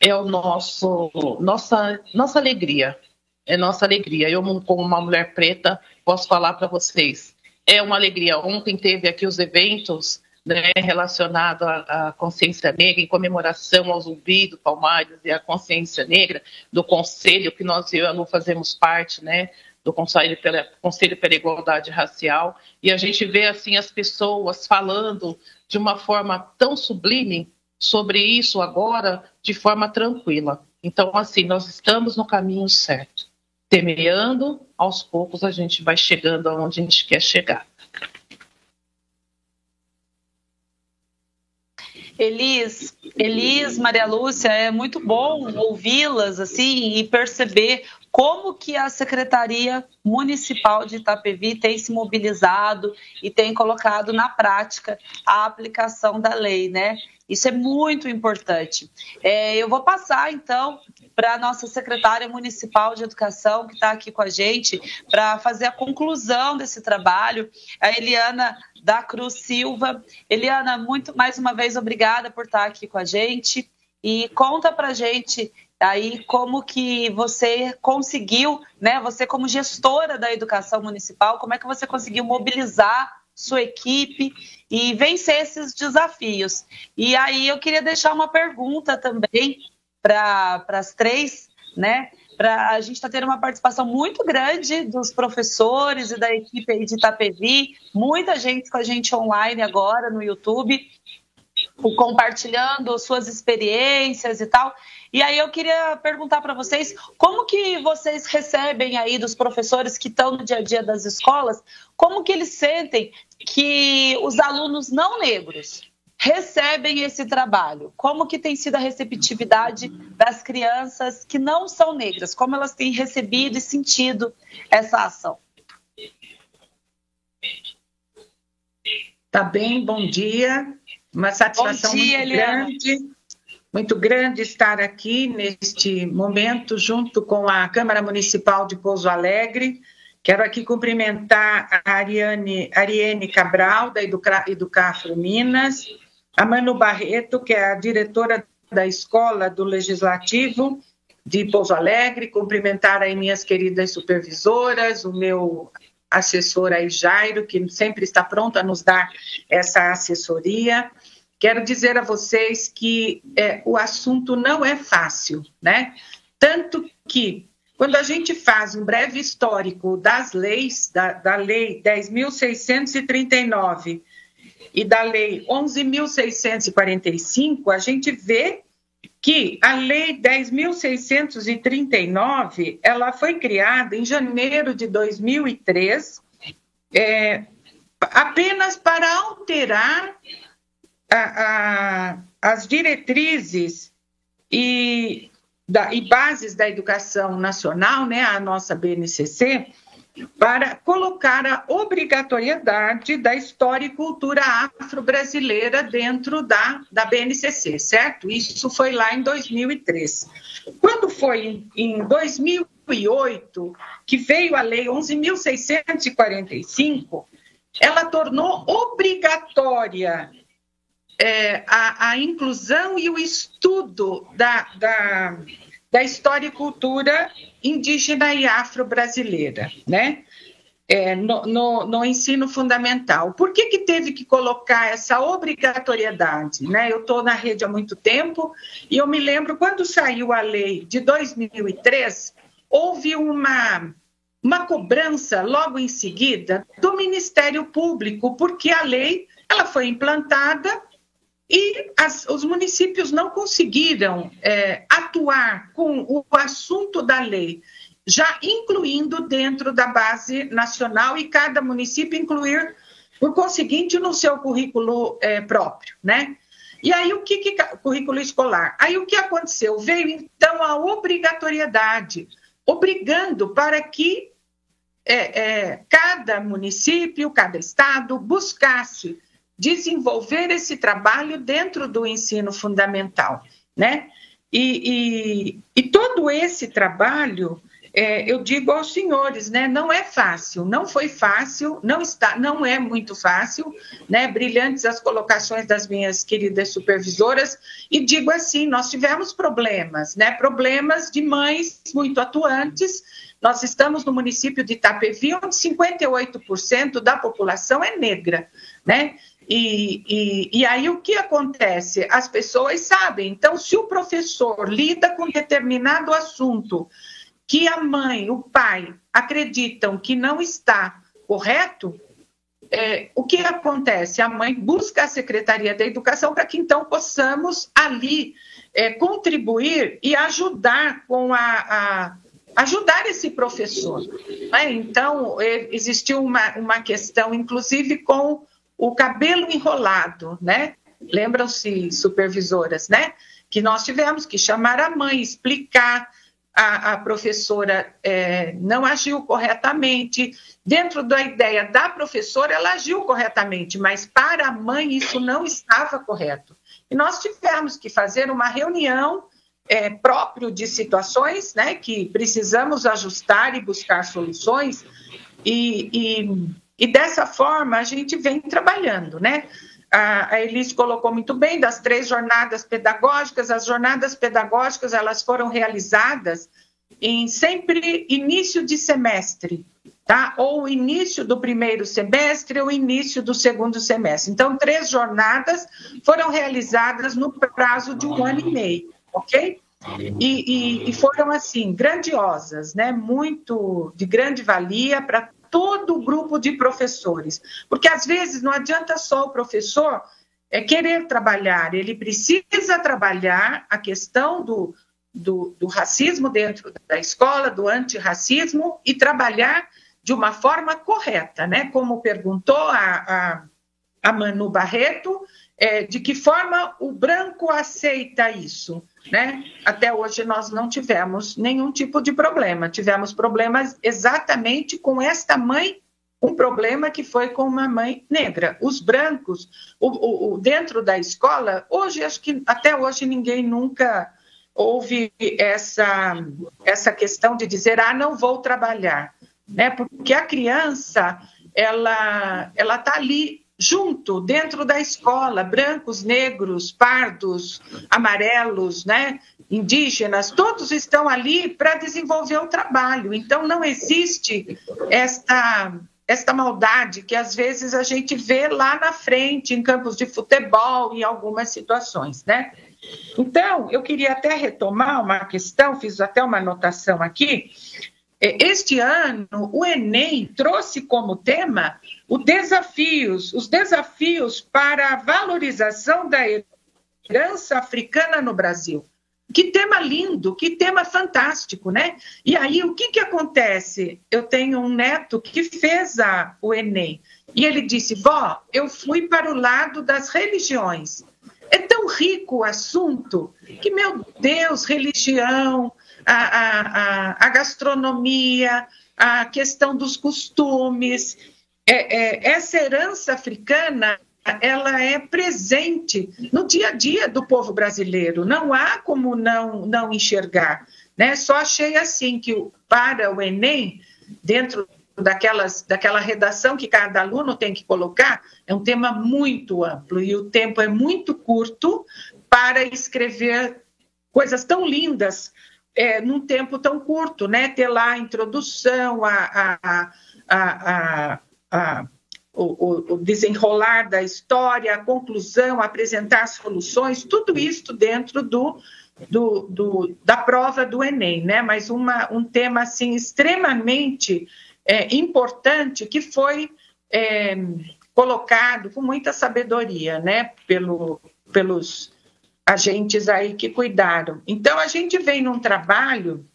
é nossa alegria, é nossa alegria. Eu, como uma mulher preta, posso falar para vocês, é uma alegria. Ontem teve aqui os eventos, né, relacionado à consciência negra, em comemoração ao Zumbi do Palmares e à consciência negra, do conselho que nós e eu e a Lu fazemos parte, né, do Conselho pela Igualdade Racial, e a gente vê assim as pessoas falando de uma forma tão sublime sobre isso agora, de forma tranquila. Então, assim, nós estamos no caminho certo. Semeando, aos poucos a gente vai chegando aonde a gente quer chegar. Elis, Maria Lúcia, é muito bom ouvi-las assim e perceber como que a Secretaria Municipal de Itapevi tem se mobilizado e tem colocado na prática a aplicação da lei, né? Isso é muito importante. Eu vou passar, então, para a nossa secretária municipal de educação, que está aqui com a gente, para fazer a conclusão desse trabalho, a Eliana da Cruz Silva. Eliana, mais uma vez, obrigada por estar aqui com a gente. E conta para a gente aí como que você conseguiu, né? Você como gestora da educação municipal, como é que você conseguiu mobilizar sua equipe e vencer esses desafios. E aí eu queria deixar uma pergunta também para as três, né? A gente está tendo uma participação muito grande dos professores e da equipe aí de Itapevi, muita gente com a gente online agora no YouTube, compartilhando suas experiências e tal. E aí eu queria perguntar para vocês, como que vocês recebem aí dos professores que estão no dia a dia das escolas, como que eles sentem que os alunos não negros recebem esse trabalho? Como que tem sido a receptividade das crianças que não são negras? Como elas têm recebido e sentido essa ação? Tá bem, bom dia. Uma satisfação muito grande estar aqui neste momento junto com a Câmara Municipal de Pouso Alegre. Quero aqui cumprimentar a Ariane Cabral, da Educafro Minas, a Manu Barreto, que é a diretora da Escola do Legislativo de Pouso Alegre, cumprimentar aí minhas queridas supervisoras, o meu assessor aí, Jairo, que sempre está pronto a nos dar essa assessoria. Quero dizer a vocês que o assunto não é fácil, né? Tanto que, quando a gente faz um breve histórico das leis, da Lei 10.639 e da Lei 11.645, a gente vê que a Lei 10.639, ela foi criada em janeiro de 2003, apenas para alterar as diretrizes e bases da educação nacional, né, a nossa BNCC, para colocar a obrigatoriedade da história e cultura afro-brasileira dentro da BNCC, certo? Isso foi lá em 2003. Quando foi em 2008 que veio a Lei 11.645, ela tornou obrigatória a inclusão e o estudo da história e cultura indígena e afro-brasileira, né? No ensino fundamental. Por que teve que colocar essa obrigatoriedade? Né? Eu estou na rede há muito tempo e eu me lembro quando saiu a lei de 2003, houve uma cobrança logo em seguida do Ministério Público, porque a lei ela foi implantada e os municípios não conseguiram atuar com o assunto da lei, já incluindo dentro da base nacional e cada município incluir, por conseguinte, no seu currículo próprio, né? E aí, currículo escolar. Aí, o que aconteceu? Veio, então, a obrigatoriedade, obrigando para que cada município, cada estado buscasse desenvolver esse trabalho dentro do ensino fundamental, né? E todo esse trabalho, eu digo aos senhores, né? Não é fácil, não foi fácil, não é muito fácil, né? Brilhantes as colocações das minhas queridas supervisoras, e digo assim, nós tivemos problemas, né? Problemas de mães muito atuantes. Nós estamos no município de Itapevi, onde 58% da população é negra, né? E aí o que acontece? As pessoas sabem, então se o professor lida com determinado assunto que a mãe, o pai acreditam que não está correto, o que acontece? A mãe busca a Secretaria da Educação para que então possamos ali contribuir e ajudar ajudar esse professor. Né? Então, existiu uma questão, inclusive, com o cabelo enrolado, né? Lembram-se, supervisoras, né? Que nós tivemos que chamar a mãe, explicar, a professora não agiu corretamente. Dentro da ideia da professora, ela agiu corretamente, mas para a mãe isso não estava correto. E nós tivemos que fazer uma reunião próprio de situações, né, que precisamos ajustar e buscar soluções, e dessa forma a gente vem trabalhando, né? A Elis colocou muito bem das 3 jornadas pedagógicas. As jornadas pedagógicas elas foram realizadas em sempre início de semestre, tá? Ou início do primeiro semestre ou início do segundo semestre. Então, 3 jornadas foram realizadas no prazo de 1 ano e meio. Ok? E foram, assim, grandiosas, né? Muito de grande valia para todo o grupo de professores. Porque, às vezes, não adianta só o professor querer trabalhar, ele precisa trabalhar a questão do racismo dentro da escola, do antirracismo, e trabalhar de uma forma correta, né? Como perguntou a Manu Barreto, de que forma o branco aceita isso, né? Até hoje nós não tivemos nenhum tipo de problema. Tivemos problemas exatamente com esta mãe, um problema que foi com uma mãe negra. Os brancos, dentro da escola, hoje, acho que até hoje ninguém nunca houve essa questão de dizer, não vou trabalhar, né? Porque a criança, ela está ali junto, dentro da escola, brancos, negros, pardos, amarelos, né, indígenas, todos estão ali para desenvolver o trabalho. Então, não existe esta maldade que, às vezes, a gente vê lá na frente, em campos de futebol, em algumas situações, né? Então, eu queria até retomar uma questão, fiz até uma anotação aqui. Este ano, o Enem trouxe como tema os desafios para a valorização da herança africana no Brasil. Que tema lindo, que tema fantástico, né? E aí, o que acontece? Eu tenho um neto que fez o Enem, e ele disse, vó, eu fui para o lado das religiões. É tão rico o assunto que, meu Deus, religião, a gastronomia, a questão dos costumes, essa herança africana, ela é presente no dia a dia do povo brasileiro. Não há como não enxergar, né? Só achei assim que para o Enem, dentro daquela redação que cada aluno tem que colocar, é um tema muito amplo e o tempo é muito curto para escrever coisas tão lindas num tempo tão curto, né? Ter lá a introdução, o desenrolar da história, a conclusão, apresentar soluções, tudo isso dentro da prova do Enem, né? Mas um tema assim extremamente importante que foi colocado com muita sabedoria, né? Pelos agentes aí que cuidaram. Então, a gente vem num trabalho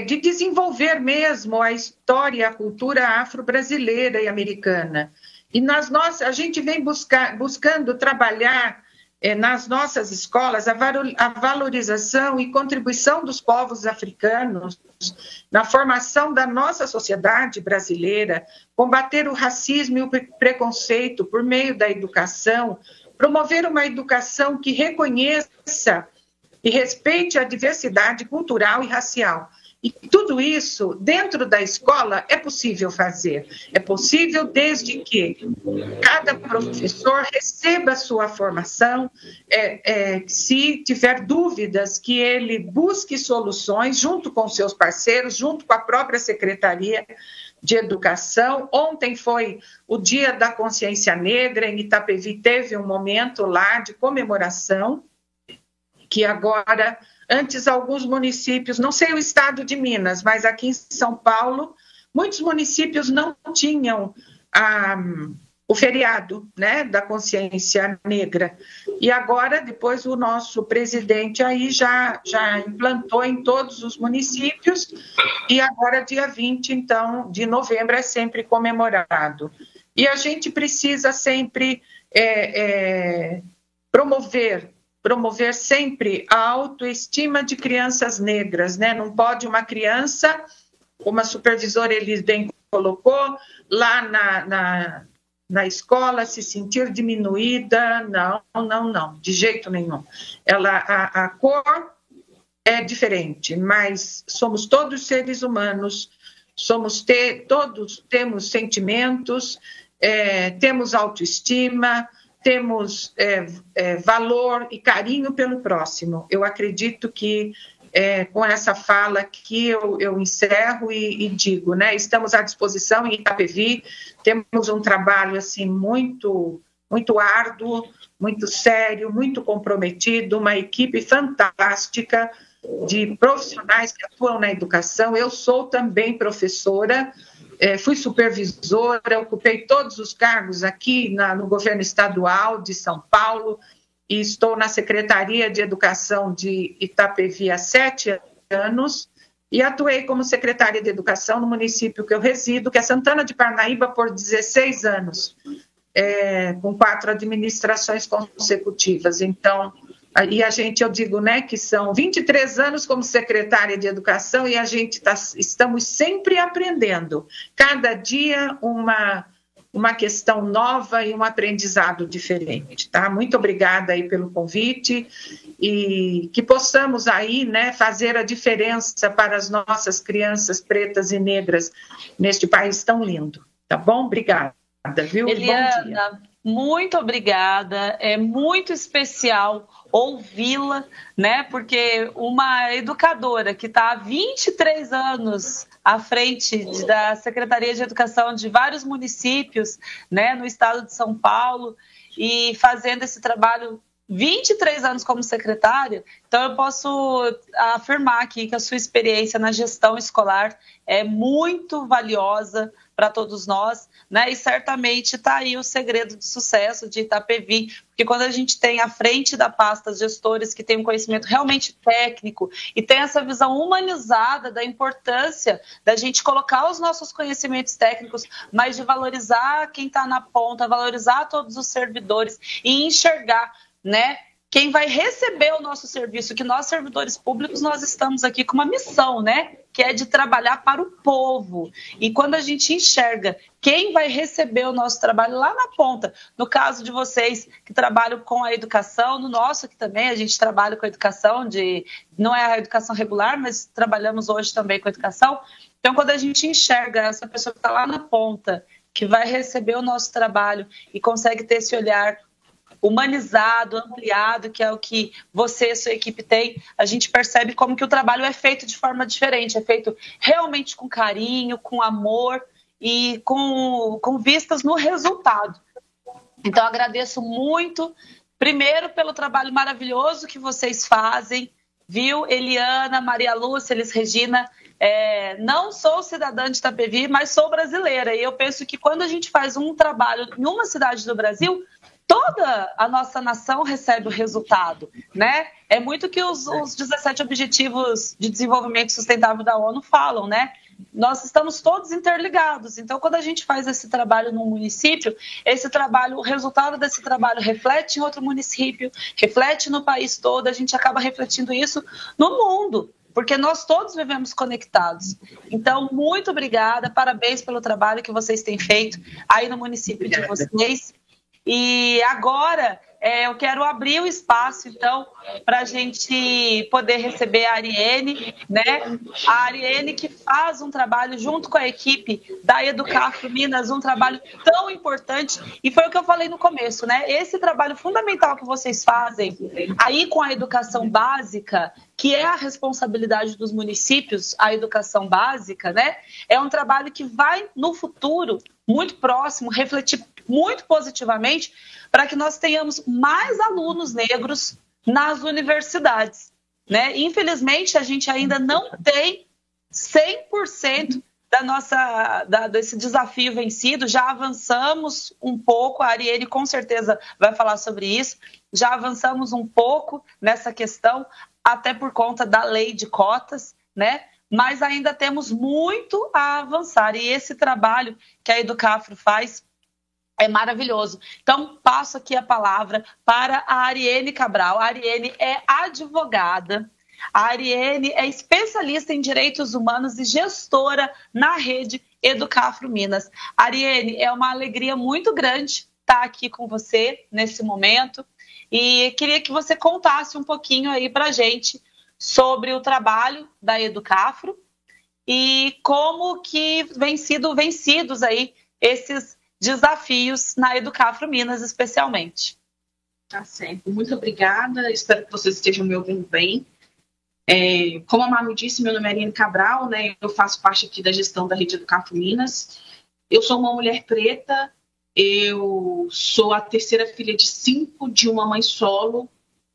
de desenvolver mesmo a história e a cultura afro-brasileira e americana. E a gente vem buscando trabalhar nas nossas escolas a valorização e contribuição dos povos africanos na formação da nossa sociedade brasileira, combater o racismo e o preconceito por meio da educação, promover uma educação que reconheça e respeite a diversidade cultural e racial. E tudo isso, dentro da escola, é possível fazer. É possível desde que cada professor receba a sua formação, se tiver dúvidas, que ele busque soluções junto com seus parceiros, junto com a própria Secretaria de Educação. Ontem foi o Dia da Consciência Negra, em Itapevi teve um momento lá de comemoração, que agora Antes, alguns municípios, não sei o estado de Minas, mas aqui em São Paulo, muitos municípios não tinham o feriado, né, da consciência negra. E agora, depois, o nosso presidente aí já implantou em todos os municípios, e agora, dia 20, então, de novembro, é sempre comemorado. E a gente precisa sempre promover sempre a autoestima de crianças negras, né? Não pode uma criança, como a supervisora Elis bem colocou, lá na escola se sentir diminuída, não, de jeito nenhum. A cor é diferente, mas somos todos seres humanos, todos temos sentimentos, temos autoestima, temos valor e carinho pelo próximo. Eu acredito que com essa fala que eu encerro e digo, né? Estamos à disposição em Itapevi, temos um trabalho assim muito, muito árduo, muito sério, muito comprometido, uma equipe fantástica de profissionais que atuam na educação. Eu sou também professora, fui supervisora, ocupei todos os cargos aqui no governo estadual de São Paulo, e estou na Secretaria de Educação de Itapevi há 7 anos e atuei como secretária de Educação no município que eu resido, que é Santana de Parnaíba, por 16 anos, com 4 administrações consecutivas. Então, eu digo, né, que são 23 anos como secretária de Educação e a gente estamos sempre aprendendo. Cada dia uma questão nova e um aprendizado diferente, tá? Muito obrigada aí pelo convite e que possamos aí, né, fazer a diferença para as nossas crianças pretas e negras neste país tão lindo, tá bom? Obrigada, viu? Eliana, bom dia. Muito obrigada, é muito especial ouvi-la, né? Porque uma educadora que está há 23 anos à frente da Secretaria de Educação de vários municípios, né, no estado de São Paulo, e fazendo esse trabalho 23 anos como secretária, então eu posso afirmar aqui que a sua experiência na gestão escolar é muito valiosa para todos nós, né? E certamente está aí o segredo de sucesso de Itapevi, porque quando a gente tem à frente da pasta gestores que têm um conhecimento realmente técnico e tem essa visão humanizada da importância da gente colocar os nossos conhecimentos técnicos, mas de valorizar quem está na ponta, valorizar todos os servidores e enxergar, né, quem vai receber o nosso serviço, que nós, servidores públicos, nós estamos aqui com uma missão, né, que é de trabalhar para o povo. E quando a gente enxerga quem vai receber o nosso trabalho lá na ponta, no caso de vocês que trabalham com a educação, no nosso aqui também, a gente trabalha com a educação, não é a educação regular, mas trabalhamos hoje também com a educação. Então, quando a gente enxerga essa pessoa que está lá na ponta, que vai receber o nosso trabalho e consegue ter esse olhar humanizado, ampliado, que é o que você e sua equipe tem, a gente percebe como que o trabalho é feito de forma diferente, é feito realmente com carinho, com amor e com vistas no resultado. Então, agradeço muito, primeiro, pelo trabalho maravilhoso que vocês fazem, viu? Eliana, Maria Lúcia, Elis Regina, não sou cidadã de Itapevi, mas sou brasileira, e eu penso que quando a gente faz um trabalho em uma cidade do Brasil, toda a nossa nação recebe o resultado, né? É muito que os 17 Objetivos de Desenvolvimento Sustentável da ONU falam, né? Nós estamos todos interligados. Então, quando a gente faz esse trabalho num município, o resultado desse trabalho reflete em outro município, reflete no país todo, a gente acaba refletindo isso no mundo, porque nós todos vivemos conectados. Então, muito obrigada, parabéns pelo trabalho que vocês têm feito aí no município de vocês. E agora eu quero abrir o espaço, então, para a gente poder receber a Ariene, né? A Ariene que faz um trabalho junto com a equipe da Educafro Minas, um trabalho tão importante, e foi o que eu falei no começo, né? Esse trabalho fundamental que vocês fazem aí com a educação básica, que é a responsabilidade dos municípios, a educação básica, né? É um trabalho que vai, no futuro, muito próximo, refletir muito positivamente para que nós tenhamos mais alunos negros nas universidades. né? Infelizmente, a gente ainda não tem 100% desse desafio vencido. Já avançamos um pouco, a Ariane com certeza vai falar sobre isso, já avançamos um pouco nessa questão, até por conta da lei de cotas, né? Mas ainda temos muito a avançar, e esse trabalho que a Educafro faz é maravilhoso. Então, passo aqui a palavra para a Ariane Cabral. A Ariane é advogada, a Ariane é especialista em direitos humanos e gestora na rede Educafro Minas. Ariane, é uma alegria muito grande estar aqui com você nesse momento, e queria que você contasse um pouquinho aí para a gente sobre o trabalho da Educafro e como que vem sido vencidos aí esses desafios na Educafro Minas, especialmente. Tá certo. Muito obrigada. Espero que vocês estejam me ouvindo bem. Como a Manu disse, meu nome é Ariane Cabral, né? Eu faço parte aqui da gestão da rede Educafro Minas. Eu sou uma mulher preta, eu sou a terceira filha de 5 de uma mãe solo,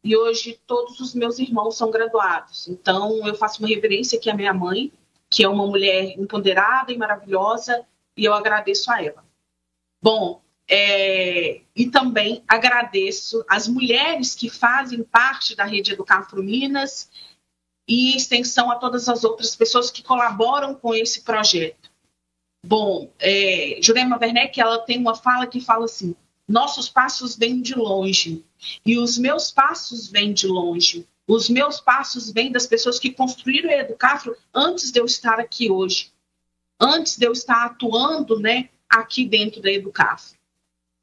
e hoje todos os meus irmãos são graduados. Então, eu faço uma reverência aqui à minha mãe, que é uma mulher empoderada e maravilhosa, e eu agradeço a ela. Bom, e também agradeço as mulheres que fazem parte da rede Educafro Minas e, em extensão, a todas as outras pessoas que colaboram com esse projeto. Bom, Jurema Werneck, ela tem uma fala que fala assim: nossos passos vêm de longe, e os meus passos vêm de longe. Os meus passos vêm das pessoas que construíram a Educafro antes de eu estar aqui hoje, antes de eu estar atuando, né, aqui dentro da Educafro.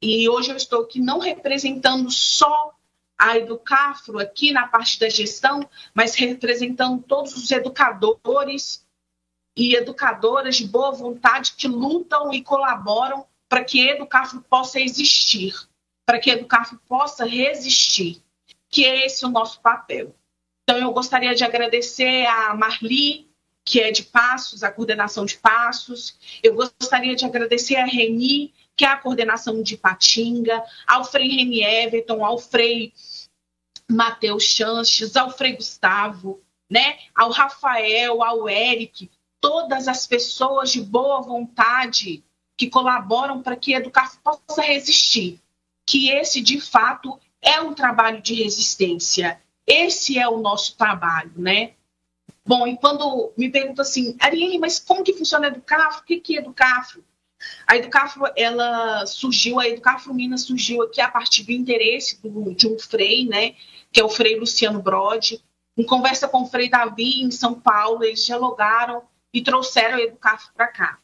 E hoje eu estou aqui não representando só a Educafro aqui na parte da gestão, mas representando todos os educadores e educadoras de boa vontade que lutam e colaboram para que a Educafro possa existir, para que a Educafro possa resistir, que é esse o nosso papel. Então, eu gostaria de agradecer a Marli, que é de Passos, a coordenação de Passos. Eu gostaria de agradecer a Reni, que é a coordenação de Ipatinga, ao Frei Reni Everton, ao Frei Matheus Chanches, ao Frei Gustavo, né? Ao Rafael, ao Eric, todas as pessoas de boa vontade que colaboram para que a Educafro possa resistir, que esse, de fato, é um trabalho de resistência. Esse é o nosso trabalho, né? Bom, e quando me perguntam assim, Ariane, mas como que funciona a Educafro? O que é Educafro? A Educafro, ela surgiu, a Educafro Minas surgiu aqui a partir do interesse de um frei, né? Que é o Frei Luciano Brode. Em conversa com o Frei Davi, em São Paulo, eles dialogaram e trouxeram a Educafro para cá.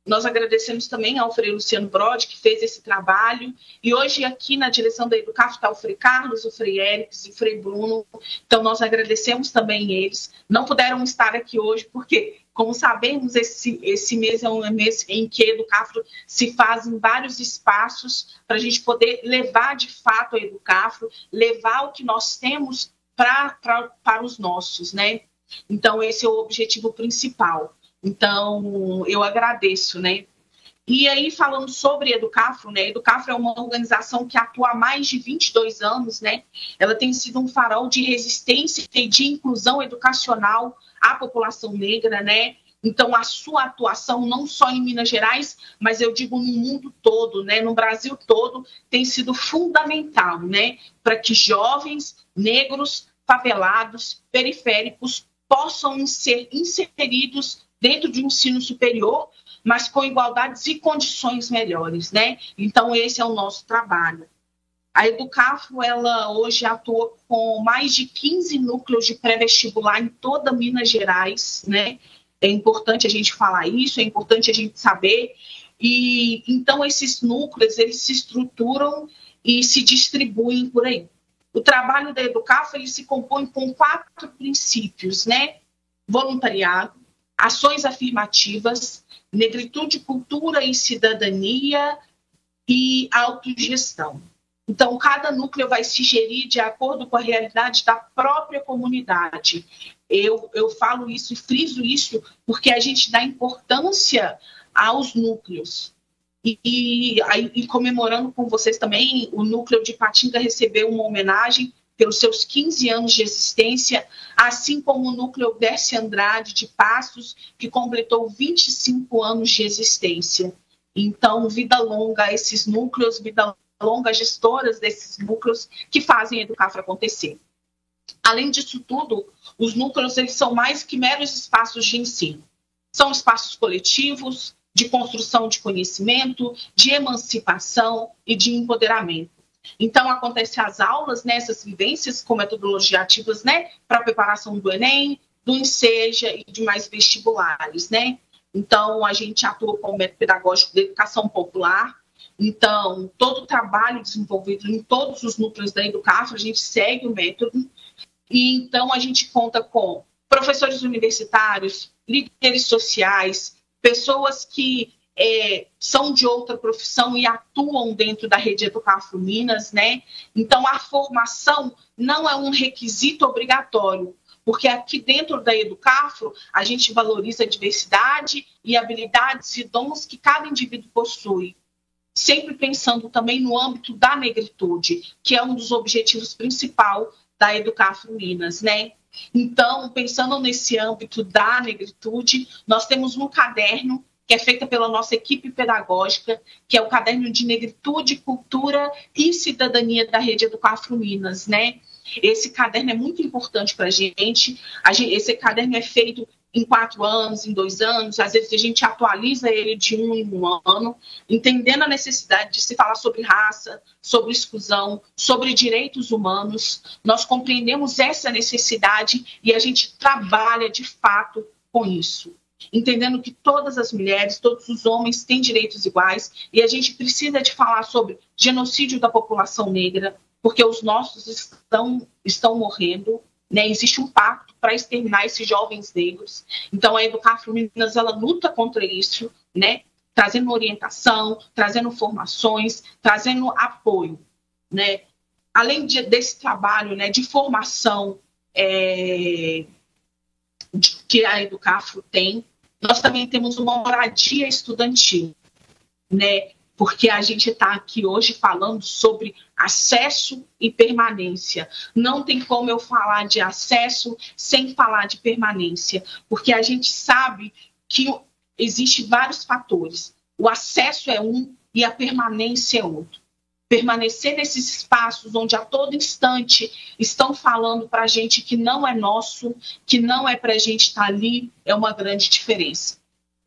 Nós agradecemos também ao Frei Luciano Brode, que fez esse trabalho. E hoje aqui na direção da Educafro está o Frei Carlos, o Frei Érix e o Frei Bruno. Então nós agradecemos também eles. Não puderam estar aqui hoje porque, como sabemos, esse mês é um mês em que a Educafro se faz em vários espaços para a gente poder levar de fato a Educafro, levar o que nós temos para os nossos, né? Então esse é o objetivo principal. Então, eu agradeço, né? E aí, falando sobre a Educafro, né? A Educafro é uma organização que atua há mais de 22 anos, né? Ela tem sido um farol de resistência e de inclusão educacional à população negra, né? Então, a sua atuação, não só em Minas Gerais, mas eu digo no mundo todo, né? No Brasil todo, tem sido fundamental, né? Para que jovens negros, favelados, periféricos, possam ser inseridos dentro de um ensino superior, mas com igualdades e condições melhores, né? Então, esse é o nosso trabalho. A Educafro, ela hoje atua com mais de 15 núcleos de pré-vestibular em toda Minas Gerais, né? É importante a gente falar isso, é importante a gente saber. E, então, esses núcleos, eles se estruturam e se distribuem por aí. O trabalho da Educafro, ele se compõe com 4 princípios, né? Voluntariado, ações afirmativas, negritude, cultura e cidadania e autogestão. Então, cada núcleo vai se gerir de acordo com a realidade da própria comunidade. Eu falo isso e friso isso porque a gente dá importância aos núcleos. E comemorando com vocês também, o núcleo de Ipatinga recebeu uma homenagem pelos seus 15 anos de existência, assim como o Núcleo Dercy Andrade de Passos, que completou 25 anos de existência. Então, vida longa a esses núcleos, vida longa gestoras desses núcleos que fazem a Educafro acontecer. Além disso tudo, os núcleos eles são mais que meros espaços de ensino. São espaços coletivos, de construção de conhecimento, de emancipação e de empoderamento. Então, acontecem as aulas, né, essas vivências com metodologias ativas, né, para a preparação do Enem, do Enseja e de mais vestibulares, né? Então, a gente atua com o método pedagógico de educação popular. Então, todo o trabalho desenvolvido em todos os núcleos da Educafro, a gente segue o método. E, então, a gente conta com professores universitários, líderes sociais, pessoas que são de outra profissão e atuam dentro da rede Educafro Minas, né? Então, a formação não é um requisito obrigatório, porque aqui dentro da Educafro, a gente valoriza a diversidade e habilidades e dons que cada indivíduo possui, sempre pensando também no âmbito da negritude, que é um dos objetivos principais da Educafro Minas, né? Então, pensando nesse âmbito da negritude, nós temos um caderno que é feito pela nossa equipe pedagógica, que é o Caderno de Negritude, Cultura e Cidadania da Rede Educafro Minas, né? Esse caderno é muito importante para a gente. Esse caderno é feito em 4 anos, em 2 anos, às vezes a gente atualiza ele de 1 em 1 ano, entendendo a necessidade de se falar sobre raça, sobre exclusão, sobre direitos humanos. Nós compreendemos essa necessidade e a gente trabalha de fato com isso, entendendo que todas as mulheres, todos os homens têm direitos iguais e a gente precisa de falar sobre genocídio da população negra, porque os nossos estão morrendo, né? Existe um pacto para exterminar esses jovens negros. Então, a Educafro Minas, ela luta contra isso, né? Trazendo orientação, trazendo formações, trazendo apoio, né? Além desse trabalho, né, de formação que a Educafro tem, nós também temos uma moradia estudantil, né? Porque a gente está aqui hoje falando sobre acesso e permanência. Não tem como eu falar de acesso sem falar de permanência, porque a gente sabe que existem vários fatores. O acesso é um e a permanência é outro. Permanecer nesses espaços onde a todo instante estão falando para a gente que não é nosso, que não é para a gente estar ali, é uma grande diferença.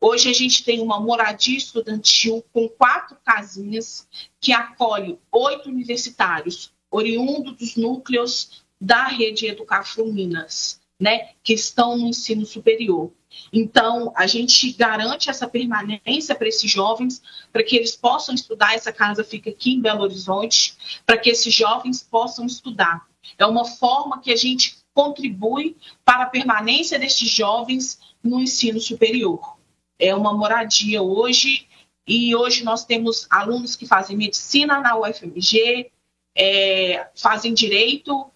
Hoje a gente tem uma moradia estudantil com 4 casinhas que acolhe 8 universitários, oriundos dos núcleos da rede Educafro Minas, né, que estão no ensino superior. Então, a gente garante essa permanência para esses jovens, para que eles possam estudar. Essa casa fica aqui em Belo Horizonte, para que esses jovens possam estudar. É uma forma que a gente contribui para a permanência destes jovens no ensino superior. É uma moradia hoje, e hoje nós temos alunos que fazem medicina na UFMG, fazem direito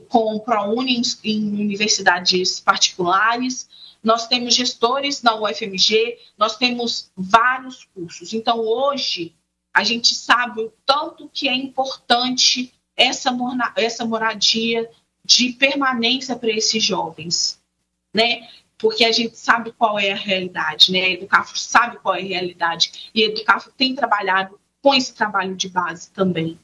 com ProUni em universidades particulares, nós temos gestores na UFMG, nós temos vários cursos. Então, hoje, a gente sabe o tanto que é importante essa moradia de permanência para esses jovens, né? Porque a gente sabe qual é a realidade, né? A Educafro sabe qual é a realidade. E a Educafro tem trabalhado com esse trabalho de base também.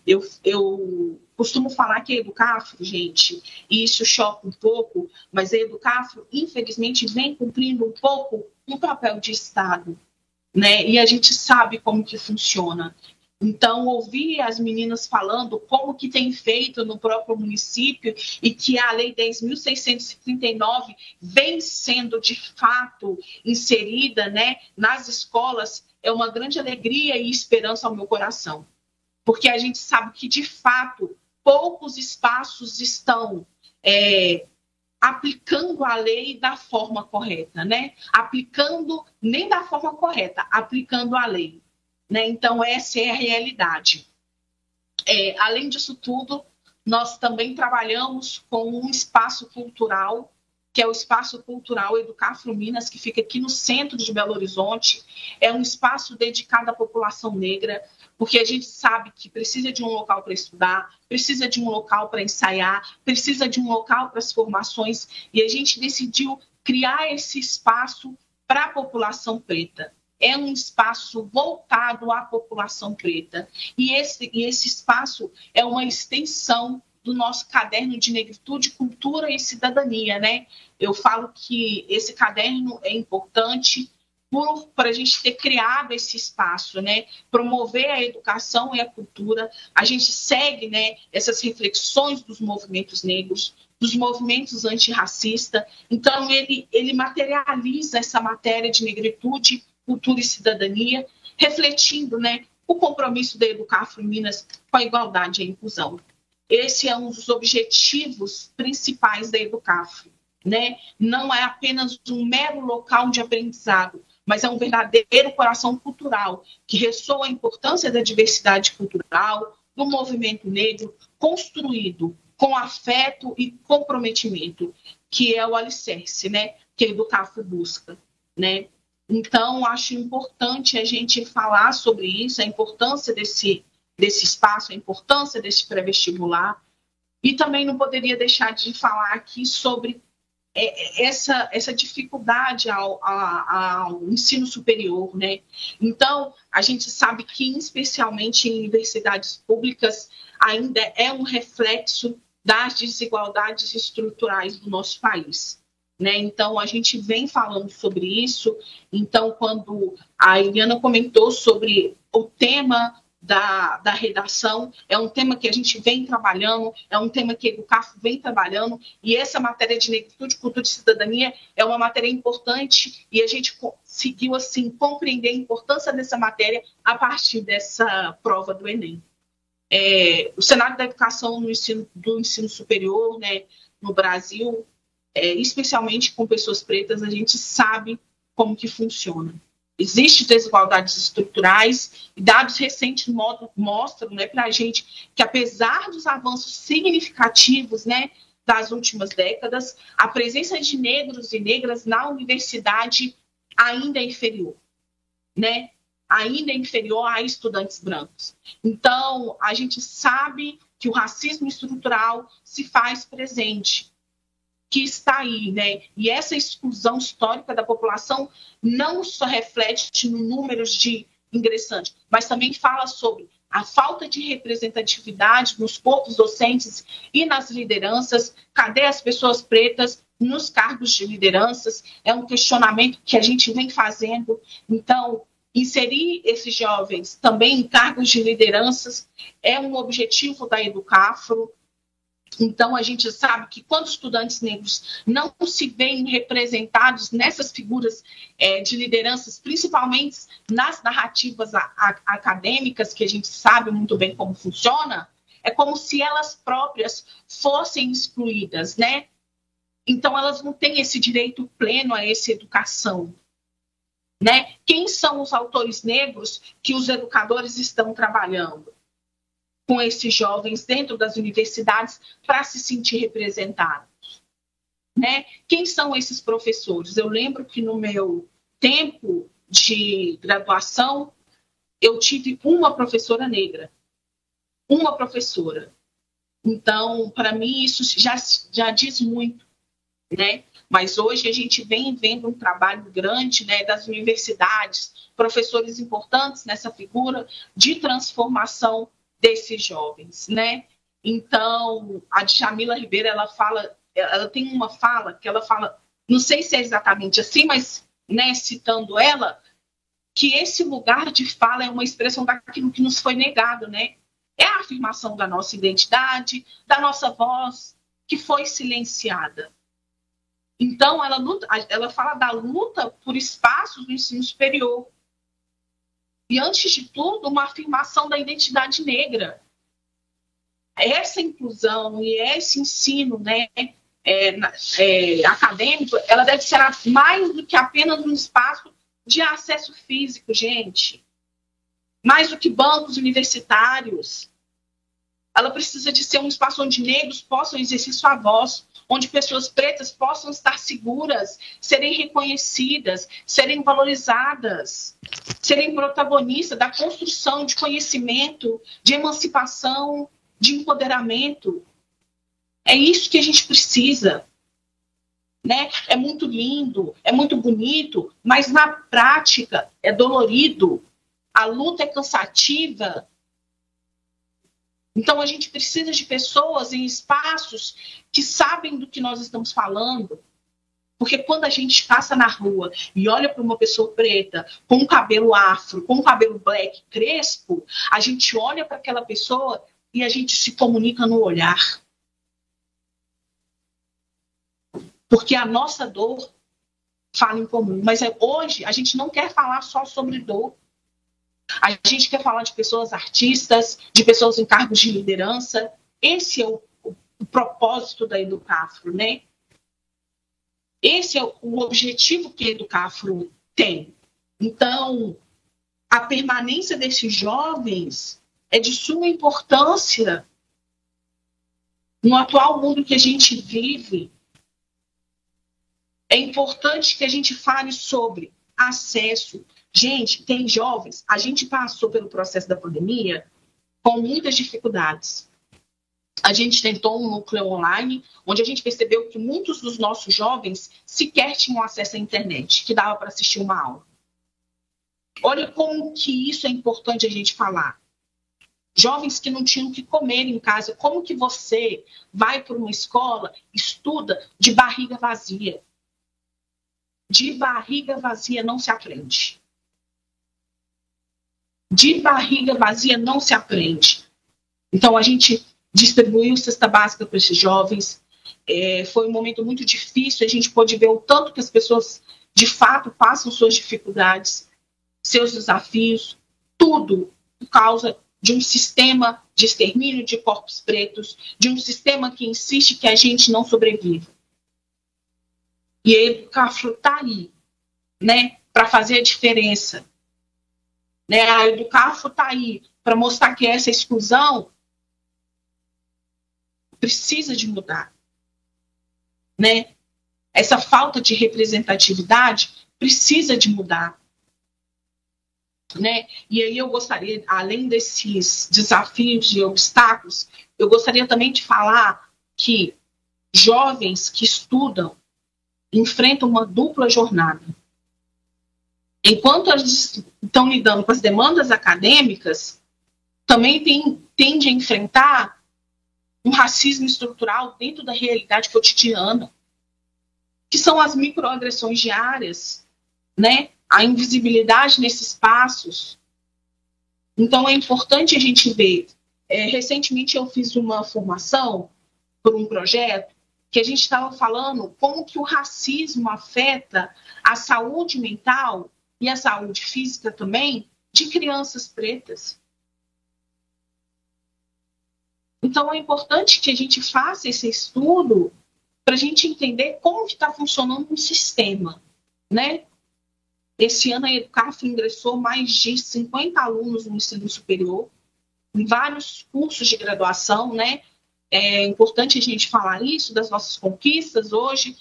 Eu costumo falar que a Educafro, gente, e isso choca um pouco, mas a Educafro, infelizmente, vem cumprindo um pouco um papel de Estado, né? E a gente sabe como que funciona. Então, ouvir as meninas falando como que tem feito no próprio município e que a Lei 10.639 vem sendo, de fato, inserida, né, nas escolas, é uma grande alegria e esperança ao meu coração. Porque a gente sabe que, de fato, poucos espaços estão aplicando a lei da forma correta, né? Aplicando, nem da forma correta, aplicando a lei. Né? Então, essa é a realidade. Além disso tudo, nós também trabalhamos com um espaço cultural que é o Espaço Cultural Educafro Minas, que fica aqui no centro de Belo Horizonte. É um espaço dedicado à população negra, porque a gente sabe que precisa de um local para estudar, precisa de um local para ensaiar, precisa de um local para as formações, e a gente decidiu criar esse espaço para a população preta. É um espaço voltado à população preta. E esse espaço é uma extensão do nosso caderno de negritude, cultura e cidadania, né? Eu falo que esse caderno é importante para a gente ter criado esse espaço, né? Promover a educação e a cultura. A gente segue, né, essas reflexões dos movimentos negros, dos movimentos antirracistas. Então, ele materializa essa matéria de negritude, cultura e cidadania, refletindo, né, o compromisso da Educafro Minas com a igualdade e a inclusão. Esse é um dos objetivos principais da Educafro, né? Não é apenas um mero local de aprendizado, mas é um verdadeiro coração cultural que ressoa a importância da diversidade cultural, do movimento negro, construído com afeto e comprometimento, que é o alicerce, né, que a Educafro busca, né? Então, acho importante a gente falar sobre isso, a importância desse espaço, a importância desse pré-vestibular, e também não poderia deixar de falar aqui sobre essa dificuldade ao ensino superior, né? Então, a gente sabe que, especialmente em universidades públicas, ainda é um reflexo das desigualdades estruturais do nosso país, né? Então, a gente vem falando sobre isso. Então, quando a Eliana comentou sobre o tema da redação, é um tema que a gente vem trabalhando, é um tema que a Educafro vem trabalhando, e essa matéria de negritude, cultura e cidadania é uma matéria importante, e a gente conseguiu, assim, compreender a importância dessa matéria a partir dessa prova do Enem. O cenário da educação do ensino superior, né, no Brasil, especialmente com pessoas pretas, a gente sabe como que funciona. Existem desigualdades estruturais, e dados recentes mostram, né, para a gente que, apesar dos avanços significativos, né, das últimas décadas, a presença de negros e negras na universidade ainda é inferior, né? Ainda é inferior a estudantes brancos. Então, a gente sabe que o racismo estrutural se faz presente, que está aí, né? E essa exclusão histórica da população não só reflete no número de ingressantes, mas também fala sobre a falta de representatividade nos corpos docentes e nas lideranças. Cadê as pessoas pretas nos cargos de lideranças? É um questionamento que a gente vem fazendo. Então, inserir esses jovens também em cargos de lideranças é um objetivo da Educafro. Então, a gente sabe que quando estudantes negros não se veem representados nessas figuras de lideranças, principalmente nas narrativas acadêmicas, que a gente sabe muito bem como funciona, é como se elas próprias fossem excluídas, né? Então, elas não têm esse direito pleno a essa educação, né? Quem são os autores negros que os educadores estão trabalhando com esses jovens dentro das universidades para se sentir representados, né? Quem são esses professores? Eu lembro que no meu tempo de graduação eu tive uma professora negra, uma professora. Então, para mim, isso já diz muito, né? Mas hoje a gente vem vendo um trabalho grande, né, das universidades, professores importantes nessa figura de transformação desses jovens, né? Então, a Djamila Ribeiro, ela tem uma fala que ela fala, não sei se é exatamente assim, mas, né, citando ela, que esse lugar de fala é uma expressão daquilo que nos foi negado, né? É a afirmação da nossa identidade, da nossa voz, que foi silenciada. Então, ela fala da luta por espaços do ensino superior. E, antes de tudo, uma afirmação da identidade negra. Essa inclusão e esse ensino, né, acadêmico, ela deve ser mais do que apenas um espaço de acesso físico, gente. Mais do que bancos universitários. Ela precisa de ser um espaço onde negros possam exercer sua voz, onde pessoas pretas possam estar seguras, serem reconhecidas, serem valorizadas, serem protagonistas da construção de conhecimento, de emancipação, de empoderamento. É isso que a gente precisa. Né? É muito lindo, é muito bonito, mas na prática é dolorido. A luta é cansativa. Então, a gente precisa de pessoas em espaços que sabem do que nós estamos falando. Porque quando a gente passa na rua e olha para uma pessoa preta, com um cabelo afro, com um cabelo black crespo, a gente olha para aquela pessoa e a gente se comunica no olhar. Porque a nossa dor fala em comum. Mas hoje a gente não quer falar só sobre dor. A gente quer falar de pessoas artistas, de pessoas em cargos de liderança. Esse é o propósito da Educafro, né? Esse é o objetivo que a Educafro tem. Então, a permanência desses jovens é de suma importância no atual mundo que a gente vive. É importante que a gente fale sobre acesso. Gente, tem jovens, a gente passou pelo processo da pandemia com muitas dificuldades. A gente tentou um núcleo online, onde a gente percebeu que muitos dos nossos jovens sequer tinham acesso à internet, que dava para assistir uma aula. Olha como que isso é importante a gente falar. Jovens que não tinham o que comer em casa, como que você vai para uma escola, estuda de barriga vazia? De barriga vazia não se aprende. De barriga vazia não se aprende. Então, a gente distribuiu cesta básica para esses jovens. Foi um momento muito difícil. A gente pôde ver o tanto que as pessoas, de fato, passam suas dificuldades, seus desafios, tudo por causa de um sistema de extermínio de corpos pretos, de um sistema que insiste que a gente não sobreviva. E a Educafro está aí, né, para fazer a diferença. Né? A Educafro está aí para mostrar que essa exclusão precisa de mudar. Né? Essa falta de representatividade precisa de mudar. Né? E aí eu gostaria, além desses desafios e obstáculos, eu gostaria também de falar que jovens que estudam enfrentam uma dupla jornada. Enquanto eles estão lidando com as demandas acadêmicas, também tende a enfrentar um racismo estrutural dentro da realidade cotidiana, que são as microagressões diárias, né? A invisibilidade nesses espaços. Então, é importante a gente ver. Recentemente, eu fiz uma formação por um projeto que a gente estava falando como que o racismo afeta a saúde mental e a saúde física também de crianças pretas. Então, é importante que a gente faça esse estudo para a gente entender como que está funcionando um sistema, né? Esse ano a Educafro ingressou mais de 50 alunos no ensino superior, em vários cursos de graduação, né? É importante a gente falar isso, das nossas conquistas hoje,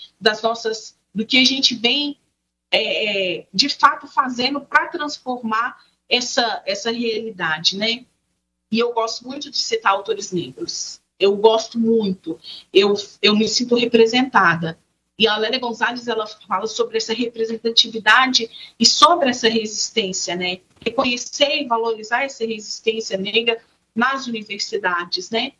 do que a gente vem, de fato, fazendo para transformar essa realidade, né? E eu gosto muito de citar autores negros. Eu gosto muito. Eu me sinto representada. E a Lélia Gonzalez, ela fala sobre essa representatividade e sobre essa resistência, né? Reconhecer e valorizar essa resistência negra nas universidades, né?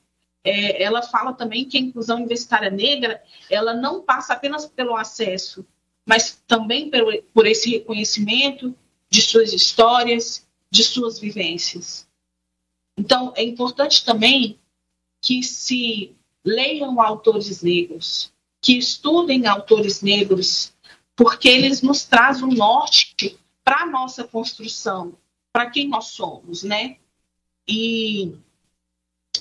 Ela fala também que a inclusão universitária negra, ela não passa apenas pelo acesso, mas também por esse reconhecimento de suas histórias, de suas vivências. Então, é importante também que se leiam autores negros, que estudem autores negros, porque eles nos trazem o norte para a nossa construção, para quem nós somos, né? E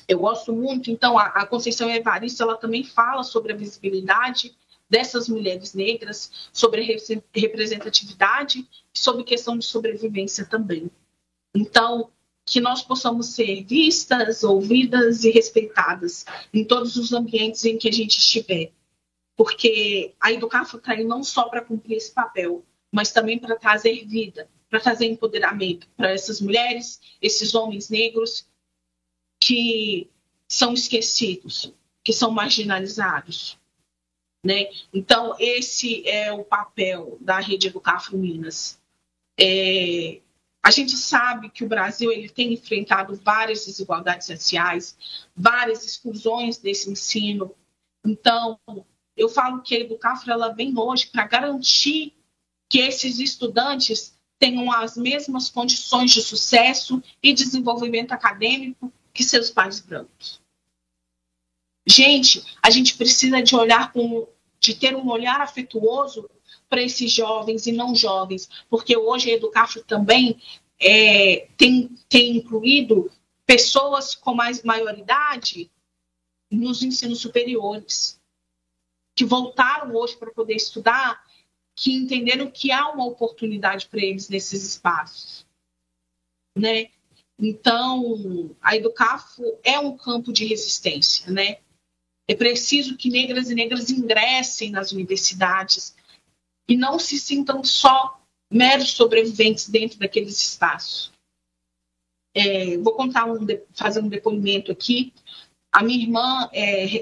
eu gosto muito, então, a Conceição Evaristo, ela também fala sobre a visibilidade dessas mulheres negras, sobre a representatividade, sobre questão de sobrevivência também. Então, que nós possamos ser vistas, ouvidas e respeitadas em todos os ambientes em que a gente estiver. porque a Educafro está aí não só para cumprir esse papel, mas também para trazer vida, para trazer empoderamento para essas mulheres, esses homens negros que são esquecidos, que são marginalizados, né? Então, esse é o papel da Rede Educafro Minas. A gente sabe que o Brasil ele tem enfrentado várias desigualdades sociais, várias exclusões desse ensino. Então, eu falo que a Educafro ela vem hoje para garantir que esses estudantes tenham as mesmas condições de sucesso e desenvolvimento acadêmico que seus pais brancos. Gente, a gente precisa de ter um olhar afetuoso para esses jovens e não jovens, porque hoje a Educafro também tem incluído pessoas com mais maioridade nos ensinos superiores, que voltaram hoje para poder estudar, que entenderam que há uma oportunidade para eles nesses espaços, né? Então, a Educafro é um campo de resistência, né? É preciso que negras e negras ingressem nas universidades e não se sintam só meros sobreviventes dentro daqueles espaços. Vou fazer um depoimento aqui. A minha irmã,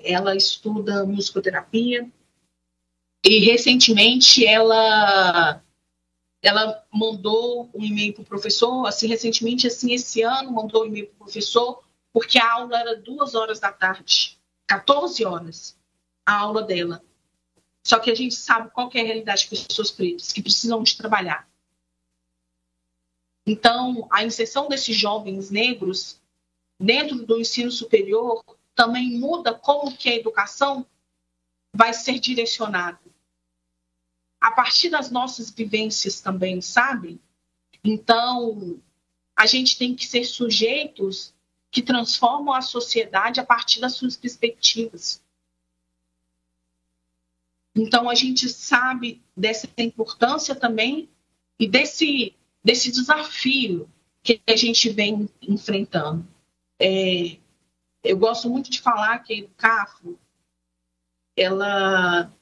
ela estuda musicoterapia e recentemente ela mandou um e-mail para o professor, esse ano mandou um e-mail para o professor, porque a aula era 2h da tarde, 14 horas, a aula dela. Só que a gente sabe qual que é a realidade de pessoas pretas, que precisam de trabalhar. Então, a inserção desses jovens negros dentro do ensino superior também muda como que a educação vai ser direcionada. A partir das nossas vivências também, sabe? Então, a gente tem que ser sujeitos que transformam a sociedade a partir das suas perspectivas. Então, a gente sabe dessa importância também e desse desafio que a gente vem enfrentando. Eu gosto muito de falar que a Educafro, ela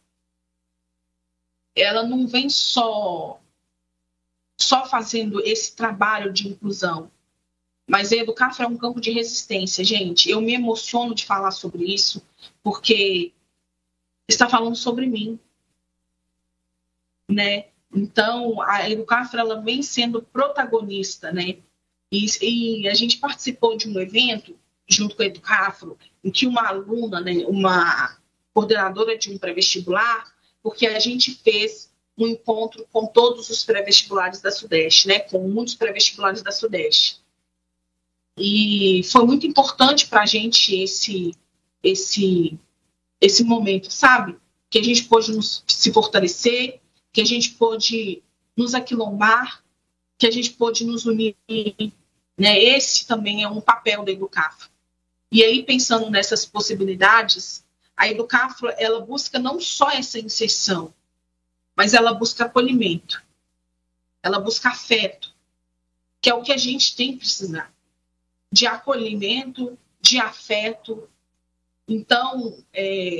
não vem só fazendo esse trabalho de inclusão, mas a Educafro é um campo de resistência, gente. Eu me emociono de falar sobre isso, porque está falando sobre mim, né? Então, a Educafro, ela vem sendo protagonista, né? E a gente participou de um evento, junto com a Educafro, em que uma aluna, né, uma coordenadora de um pré-vestibular, porque a gente fez um encontro com todos os pré-vestibulares da Sudeste, né? Com muitos pré-vestibulares da Sudeste. E foi muito importante para a gente esse momento, sabe? Que a gente pôde se fortalecer, que a gente pôde nos aquilombar, que a gente pôde nos unir, né? Esse também é um papel da Educafro. E aí, pensando nessas possibilidades, a Educafro, ela busca não só essa inserção, mas ela busca acolhimento, ela busca afeto, que é o que a gente tem que precisar, de acolhimento, de afeto. Então,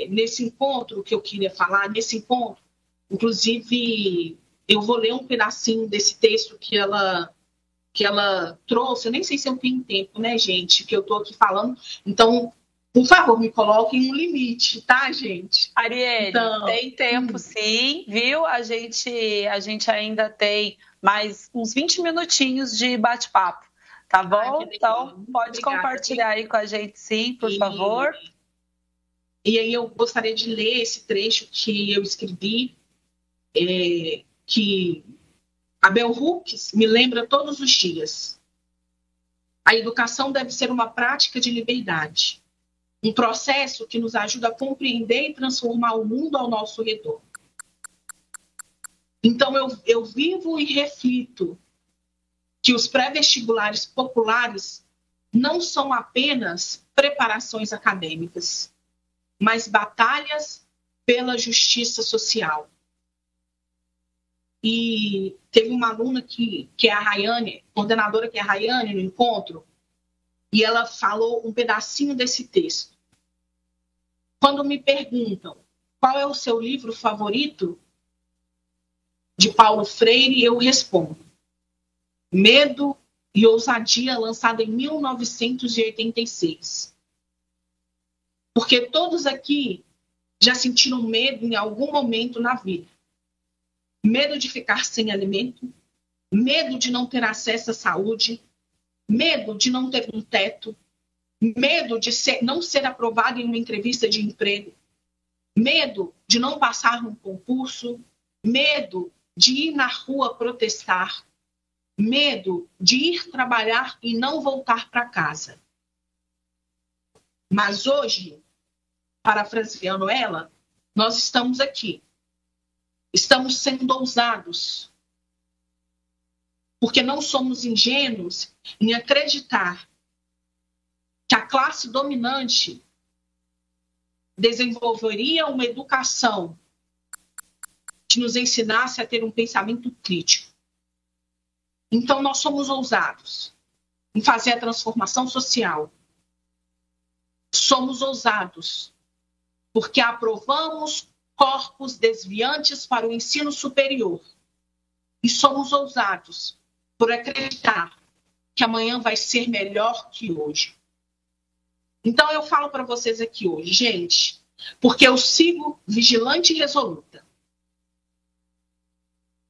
nesse encontro que eu queria falar, inclusive, eu vou ler um pedacinho desse texto que ela trouxe. Eu nem sei se eu tenho tempo, né, gente, que eu estou aqui falando. Então, por favor, me coloquem um limite, tá, gente? Arielle, então, tem tempo sim, viu? A gente ainda tem mais uns 20 minutinhos de bate-papo, tá bom? Então, pode compartilhar aí com a gente sim, por favor. E aí eu gostaria de ler esse trecho que eu escrevi, que a Bell Hooks me lembra todos os dias. A educação deve ser uma prática de liberdade, um processo que nos ajuda a compreender e transformar o mundo ao nosso redor. Então, eu vivo e reflito que os pré-vestibulares populares não são apenas preparações acadêmicas, mas batalhas pela justiça social. E teve uma aluna que é a Rayane, coordenadora que é a Rayane no encontro, e ela falou um pedacinho desse texto. Quando me perguntam qual é o seu livro favorito de Paulo Freire? Eu respondo: Medo e Ousadia, lançado em 1986. Porque todos aqui já sentiram medo em algum momento na vida. Medo de ficar sem alimento, medo de não ter acesso à saúde, medo de não ter um teto, medo de não ser aprovado em uma entrevista de emprego, medo de não passar num concurso, medo de ir na rua protestar, medo de ir trabalhar e não voltar para casa. Mas hoje, parafraseando ela, nós estamos aqui. Estamos sendo ousados. Porque não somos ingênuos em acreditar que a classe dominante desenvolveria uma educação que nos ensinasse a ter um pensamento crítico. Então, nós somos ousados em fazer a transformação social. Somos ousados porque aprovamos corpos desviantes para o ensino superior. E somos ousados por acreditar que amanhã vai ser melhor que hoje. Então, eu falo para vocês aqui hoje, gente, porque eu sigo vigilante e resoluta,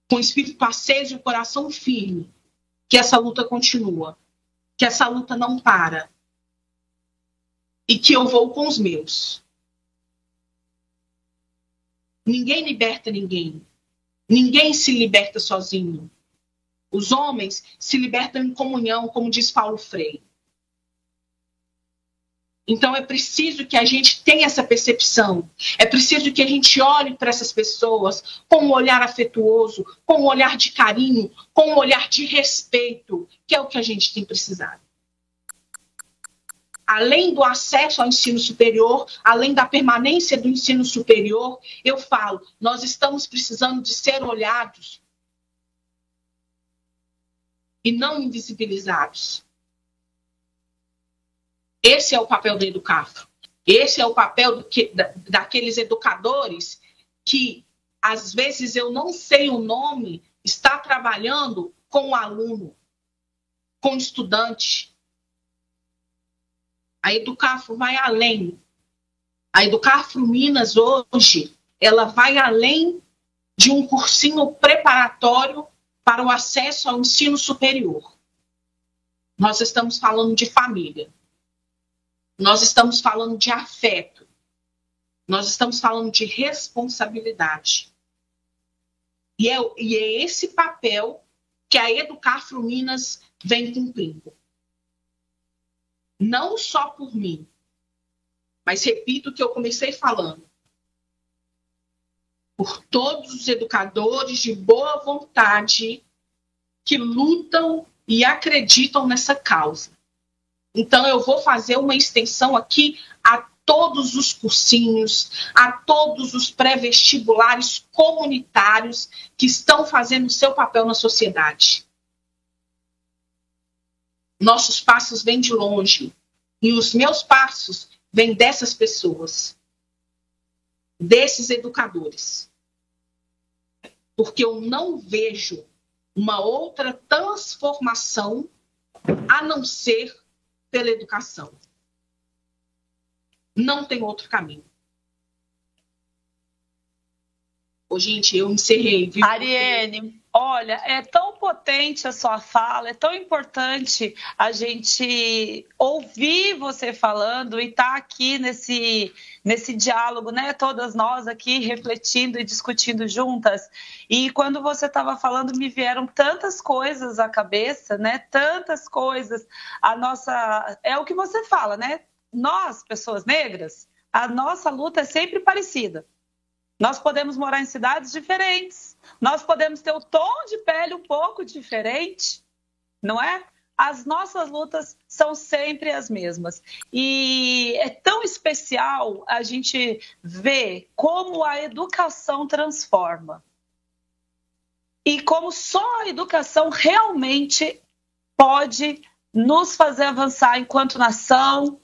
com o espírito aceso e o coração firme, que essa luta continua, que essa luta não para, e que eu vou com os meus. Ninguém liberta ninguém. Ninguém se liberta sozinho. Os homens se libertam em comunhão, como diz Paulo Freire. Então é preciso que a gente tenha essa percepção. É preciso que a gente olhe para essas pessoas com um olhar afetuoso, com um olhar de carinho, com um olhar de respeito, que é o que a gente tem precisado. Além do acesso ao ensino superior, além da permanência do ensino superior, eu falo, nós estamos precisando de ser olhados e não invisibilizados. Esse é o papel da Educafro. Esse é o papel daqueles educadores que, às vezes, eu não sei o nome, está trabalhando com o aluno, com o estudante. A Educafro vai além. A Educafro Minas, hoje, ela vai além de um cursinho preparatório para o acesso ao ensino superior. Nós estamos falando de família. Nós estamos falando de afeto. Nós estamos falando de responsabilidade. E é esse papel que a Educafro Minas vem cumprindo. Não só por mim, mas repito o que eu comecei falando. Por todos os educadores de boa vontade que lutam e acreditam nessa causa. Então, eu vou fazer uma extensão aqui a todos os cursinhos, a todos os pré-vestibulares comunitários que estão fazendo o seu papel na sociedade. Nossos passos vêm de longe. E os meus passos vêm dessas pessoas. Desses educadores. Porque eu não vejo uma outra transformação a não ser pela educação. Não tem outro caminho. Ô, gente, eu encerrei, viu? Ariane, olha, é tão potente a sua fala, é tão importante a gente ouvir você falando e estar aqui nesse diálogo, né? Todas nós aqui refletindo e discutindo juntas. E quando você estava falando, me vieram tantas coisas à cabeça, né? Tantas coisas. É o que você fala, né? Nós, pessoas negras, a nossa luta é sempre parecida. Nós podemos morar em cidades diferentes, nós podemos ter o tom de pele um pouco diferente, não é? As nossas lutas são sempre as mesmas. E é tão especial a gente ver como a educação transforma. E como só a educação realmente pode nos fazer avançar enquanto nação,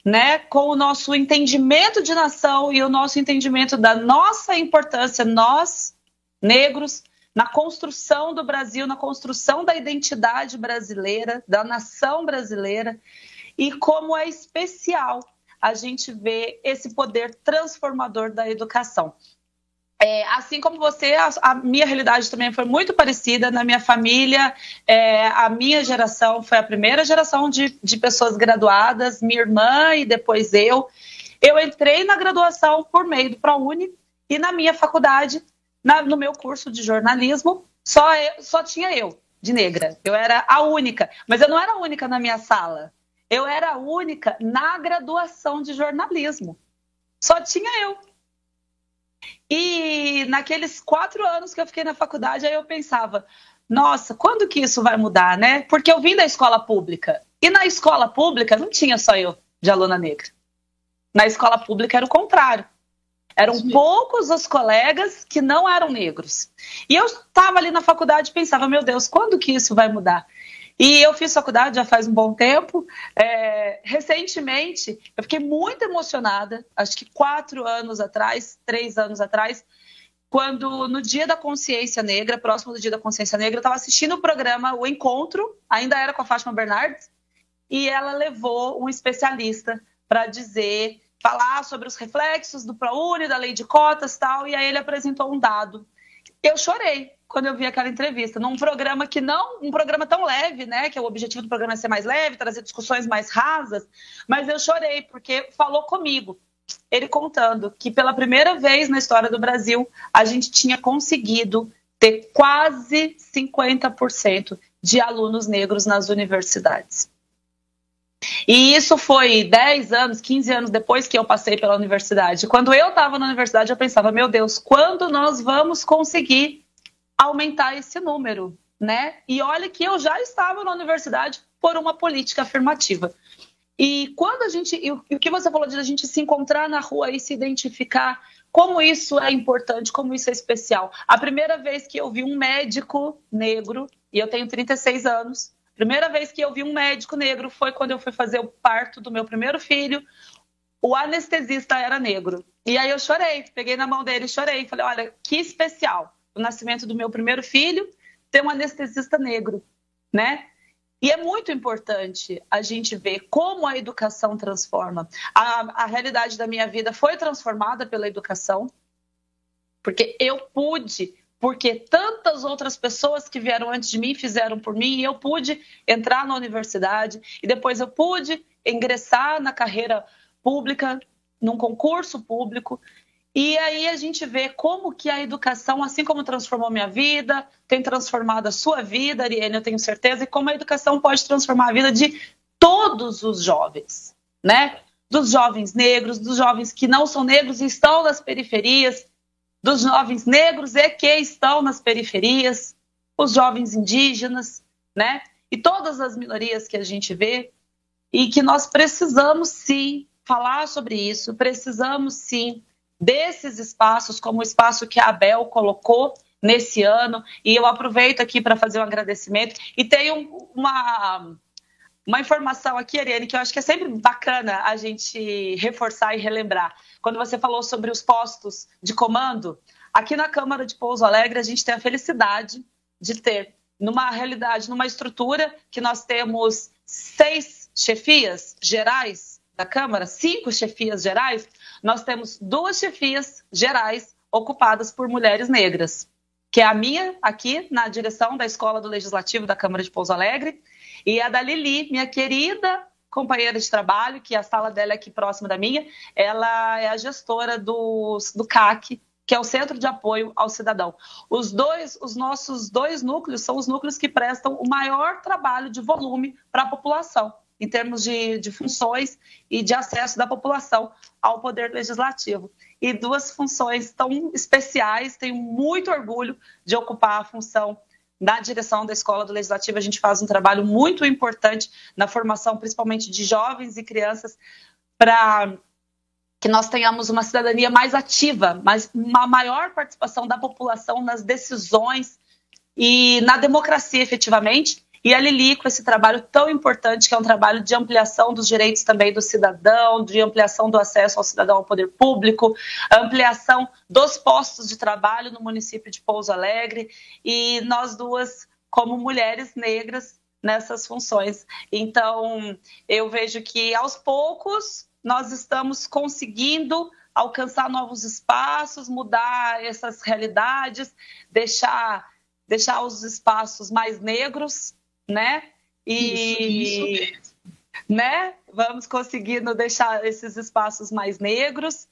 né, com o nosso entendimento de nação e o nosso entendimento da nossa importância, nós, negros, na construção do Brasil, na construção da identidade brasileira, da nação brasileira, e como é especial a gente ver esse poder transformador da educação. Assim como você, a minha realidade também foi muito parecida. Na minha família, a minha geração foi a primeira geração de pessoas graduadas, minha irmã e depois eu. Eu entrei na graduação por meio do ProUni e na minha faculdade, no meu curso de jornalismo, só tinha eu, de negra. Eu era a única, mas eu não era a única na minha sala. Eu era a única na graduação de jornalismo. Só tinha eu. E naqueles 4 anos que eu fiquei na faculdade, aí eu pensava, nossa, quando que isso vai mudar, né? Porque eu vim da escola pública. E na escola pública não tinha só eu de aluna negra. Na escola pública era o contrário. Eram poucos os colegas que não eram negros. E eu estava ali na faculdade e pensava, meu Deus, quando que isso vai mudar? E eu fiz faculdade já faz um bom tempo. Recentemente, eu fiquei muito emocionada, acho que 4 anos atrás, 3 anos atrás, quando no Dia da Consciência Negra, próximo do Dia da Consciência Negra, eu estava assistindo o programa O Encontro, ainda era com a Fátima Bernardes, e ela levou um especialista para falar sobre os reflexos do ProUni, da lei de cotas e tal, e aí ele apresentou um dado. Eu chorei quando eu vi aquela entrevista, num programa um programa tão leve, né, que o objetivo do programa é ser mais leve, trazer discussões mais rasas, mas eu chorei porque falou comigo. Ele contando que pela primeira vez na história do Brasil, a gente tinha conseguido ter quase 50% de alunos negros nas universidades. E isso foi 10 anos, 15 anos depois que eu passei pela universidade. Quando eu estava na universidade, eu pensava, meu Deus, quando nós vamos conseguir aumentar esse número, né? E olha que eu já estava na universidade por uma política afirmativa. E quando o que você falou de a gente se encontrar na rua e se identificar, como isso é importante, como isso é especial. A primeira vez que eu vi um médico negro, e eu tenho 36 anos, a primeira vez que eu vi um médico negro foi quando eu fui fazer o parto do meu primeiro filho. O anestesista era negro. E aí eu chorei, peguei na mão dele e chorei. Falei, olha, que especial. O nascimento do meu primeiro filho, ter um anestesista negro, né? E é muito importante a gente ver como a educação transforma. A realidade da minha vida foi transformada pela educação, porque eu pude, porque tantas outras pessoas que vieram antes de mim fizeram por mim, e eu pude entrar na universidade, e depois eu pude ingressar na carreira pública, num concurso público. E aí a gente vê como que a educação, assim como transformou minha vida, tem transformado a sua vida, Ariane, eu tenho certeza, e como a educação pode transformar a vida de todos os jovens, né? Dos jovens negros, dos jovens que não são negros e estão nas periferias, dos jovens negros e que estão nas periferias, os jovens indígenas, né? E todas as minorias que a gente vê, e que nós precisamos sim falar sobre isso, precisamos sim desses espaços, como o espaço que a Abel colocou nesse ano, e eu aproveito aqui para fazer um agradecimento, e tenho uma informação aqui, Ariane, que eu acho que é sempre bacana a gente reforçar e relembrar. Quando você falou sobre os postos de comando, aqui na Câmara de Pouso Alegre a gente tem a felicidade de ter, numa realidade, numa estrutura que nós temos 6 chefias gerais da Câmara, 5 chefias gerais, nós temos 2 chefias gerais ocupadas por mulheres negras, que é a minha, aqui na direção da Escola do Legislativo da Câmara de Pouso Alegre, e a da Lili, minha querida companheira de trabalho, que a sala dela é aqui próxima da minha, ela é a gestora do CAC, que é o Centro de Apoio ao Cidadão. Os nossos 2 núcleos são os núcleos que prestam o maior trabalho de volume para a população, em termos de funções e de acesso da população ao poder legislativo. E 2 funções tão especiais, tenho muito orgulho de ocupar a função na direção da Escola do Legislativo. A gente faz um trabalho muito importante na formação, principalmente de jovens e crianças, para que nós tenhamos uma cidadania mais ativa, mas uma maior participação da população nas decisões e na democracia, efetivamente. E a Lili, com esse trabalho tão importante, que é um trabalho de ampliação dos direitos também do cidadão, de ampliação do acesso ao cidadão ao poder público, ampliação dos postos de trabalho no município de Pouso Alegre, e nós duas, como mulheres negras, nessas funções. Então, eu vejo que, aos poucos, nós estamos conseguindo alcançar novos espaços, mudar essas realidades, deixar os espaços mais negros, né? Isso mesmo. Né? Vamos conseguindo deixar esses espaços mais negros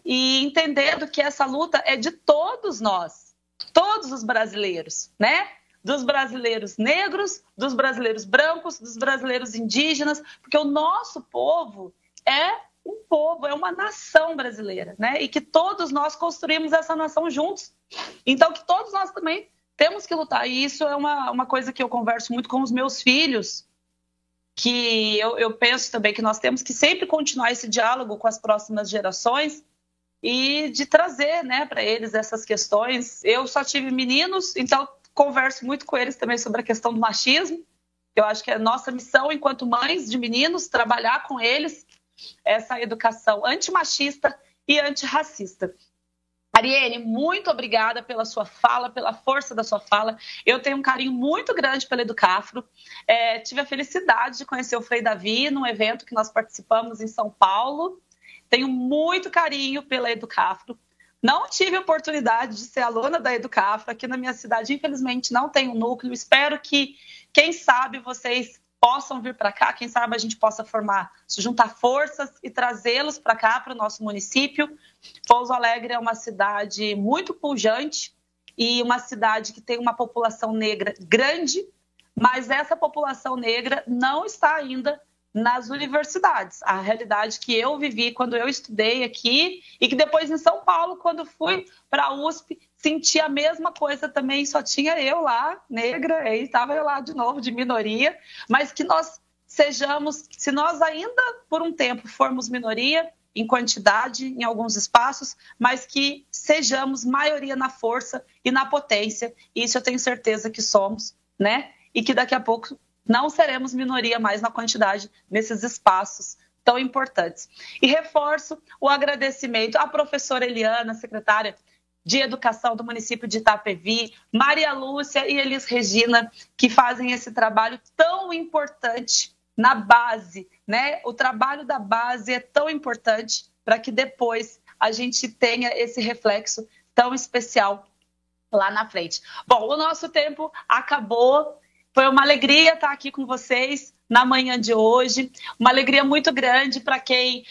e entendendo que essa luta é de todos nós, todos os brasileiros, né? Dos brasileiros negros, dos brasileiros brancos, dos brasileiros indígenas, porque o nosso povo é um povo, é uma nação brasileira, né? E que todos nós construímos essa nação juntos. Então, que todos nós também temos que lutar. E isso é uma coisa que eu converso muito com os meus filhos, que eu penso também que nós temos que sempre continuar esse diálogo com as próximas gerações e de trazer, né, para eles essas questões. Eu só tive meninos, então converso muito com eles também sobre a questão do machismo. Eu acho que é nossa missão, enquanto mães de meninos, trabalhar com eles essa educação antimachista e antirracista. Ariene, muito obrigada pela sua fala, pela força da sua fala. Eu tenho um carinho muito grande pela Educafro. Tive a felicidade de conhecer o Frei Davi num evento que nós participamos em São Paulo. Tenho muito carinho pela Educafro. Não tive a oportunidade de ser aluna da Educafro aqui na minha cidade. Infelizmente, não tem um núcleo. Espero que, quem sabe, vocês possam vir para cá. Quem sabe a gente possa juntar forças e trazê-los para cá, para o nosso município. Pouso Alegre é uma cidade muito pujante e uma cidade que tem uma população negra grande, mas essa população negra não está ainda nas universidades. A realidade que eu vivi quando eu estudei aqui e que depois em São Paulo, quando fui para a USP, senti a mesma coisa também, só tinha eu lá, negra, e estava eu lá de novo, de minoria, mas que nós sejamos, se nós ainda por um tempo formos minoria, em quantidade, em alguns espaços, mas que sejamos maioria na força e na potência, e isso eu tenho certeza que somos, né? E que daqui a pouco não seremos minoria mais na quantidade nesses espaços tão importantes. E reforço o agradecimento à professora Eliana, secretária de Educação do município de Itapevi, Maria Lúcia e Elis Regina, que fazem esse trabalho tão importante na base, né? O trabalho da base é tão importante para que depois a gente tenha esse reflexo tão especial lá na frente. Bom, o nosso tempo acabou. Foi uma alegria estar aqui com vocês na manhã de hoje. Uma alegria muito grande para quem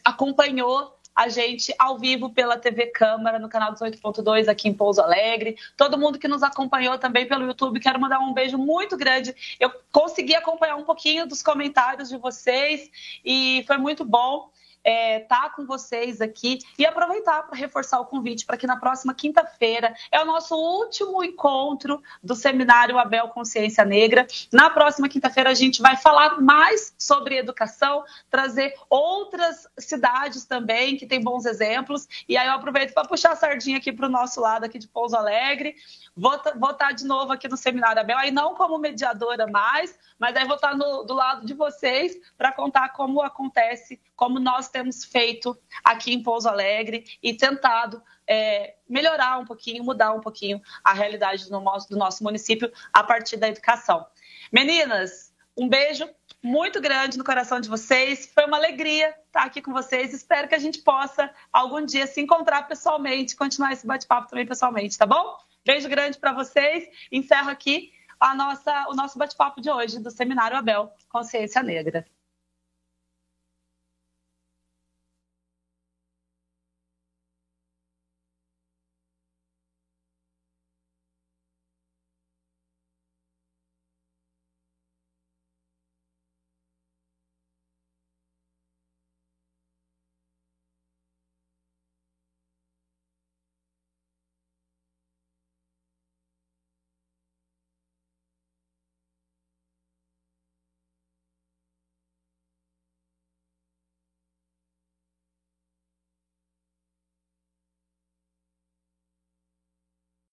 acompanhou a gente ao vivo pela TV Câmara, no canal 18.2 aqui em Pouso Alegre. Todo mundo que nos acompanhou também pelo YouTube, quero mandar um beijo muito grande. Eu consegui acompanhar um pouquinho dos comentários de vocês e foi muito bom estar com vocês aqui e aproveitar para reforçar o convite para que na próxima quinta-feira é o nosso último encontro do Seminário Abel Consciência Negra. Na próxima quinta-feira a gente vai falar mais sobre educação, trazer outras cidades também que têm bons exemplos, e aí eu aproveito para puxar a sardinha aqui para o nosso lado aqui de Pouso Alegre. Vou estar de novo aqui no Seminário Abel, aí não como mediadora mais, mas aí vou estar do lado de vocês para contar como acontece, como nós temos feito aqui em Pouso Alegre e tentado melhorar um pouquinho, mudar um pouquinho a realidade do nosso município a partir da educação. Meninas, um beijo muito grande no coração de vocês. Foi uma alegria estar aqui com vocês. Espero que a gente possa algum dia se encontrar pessoalmente, continuar esse bate-papo também pessoalmente, tá bom? Beijo grande para vocês. Encerro aqui o nosso bate-papo de hoje do Seminário Abel Consciência Negra.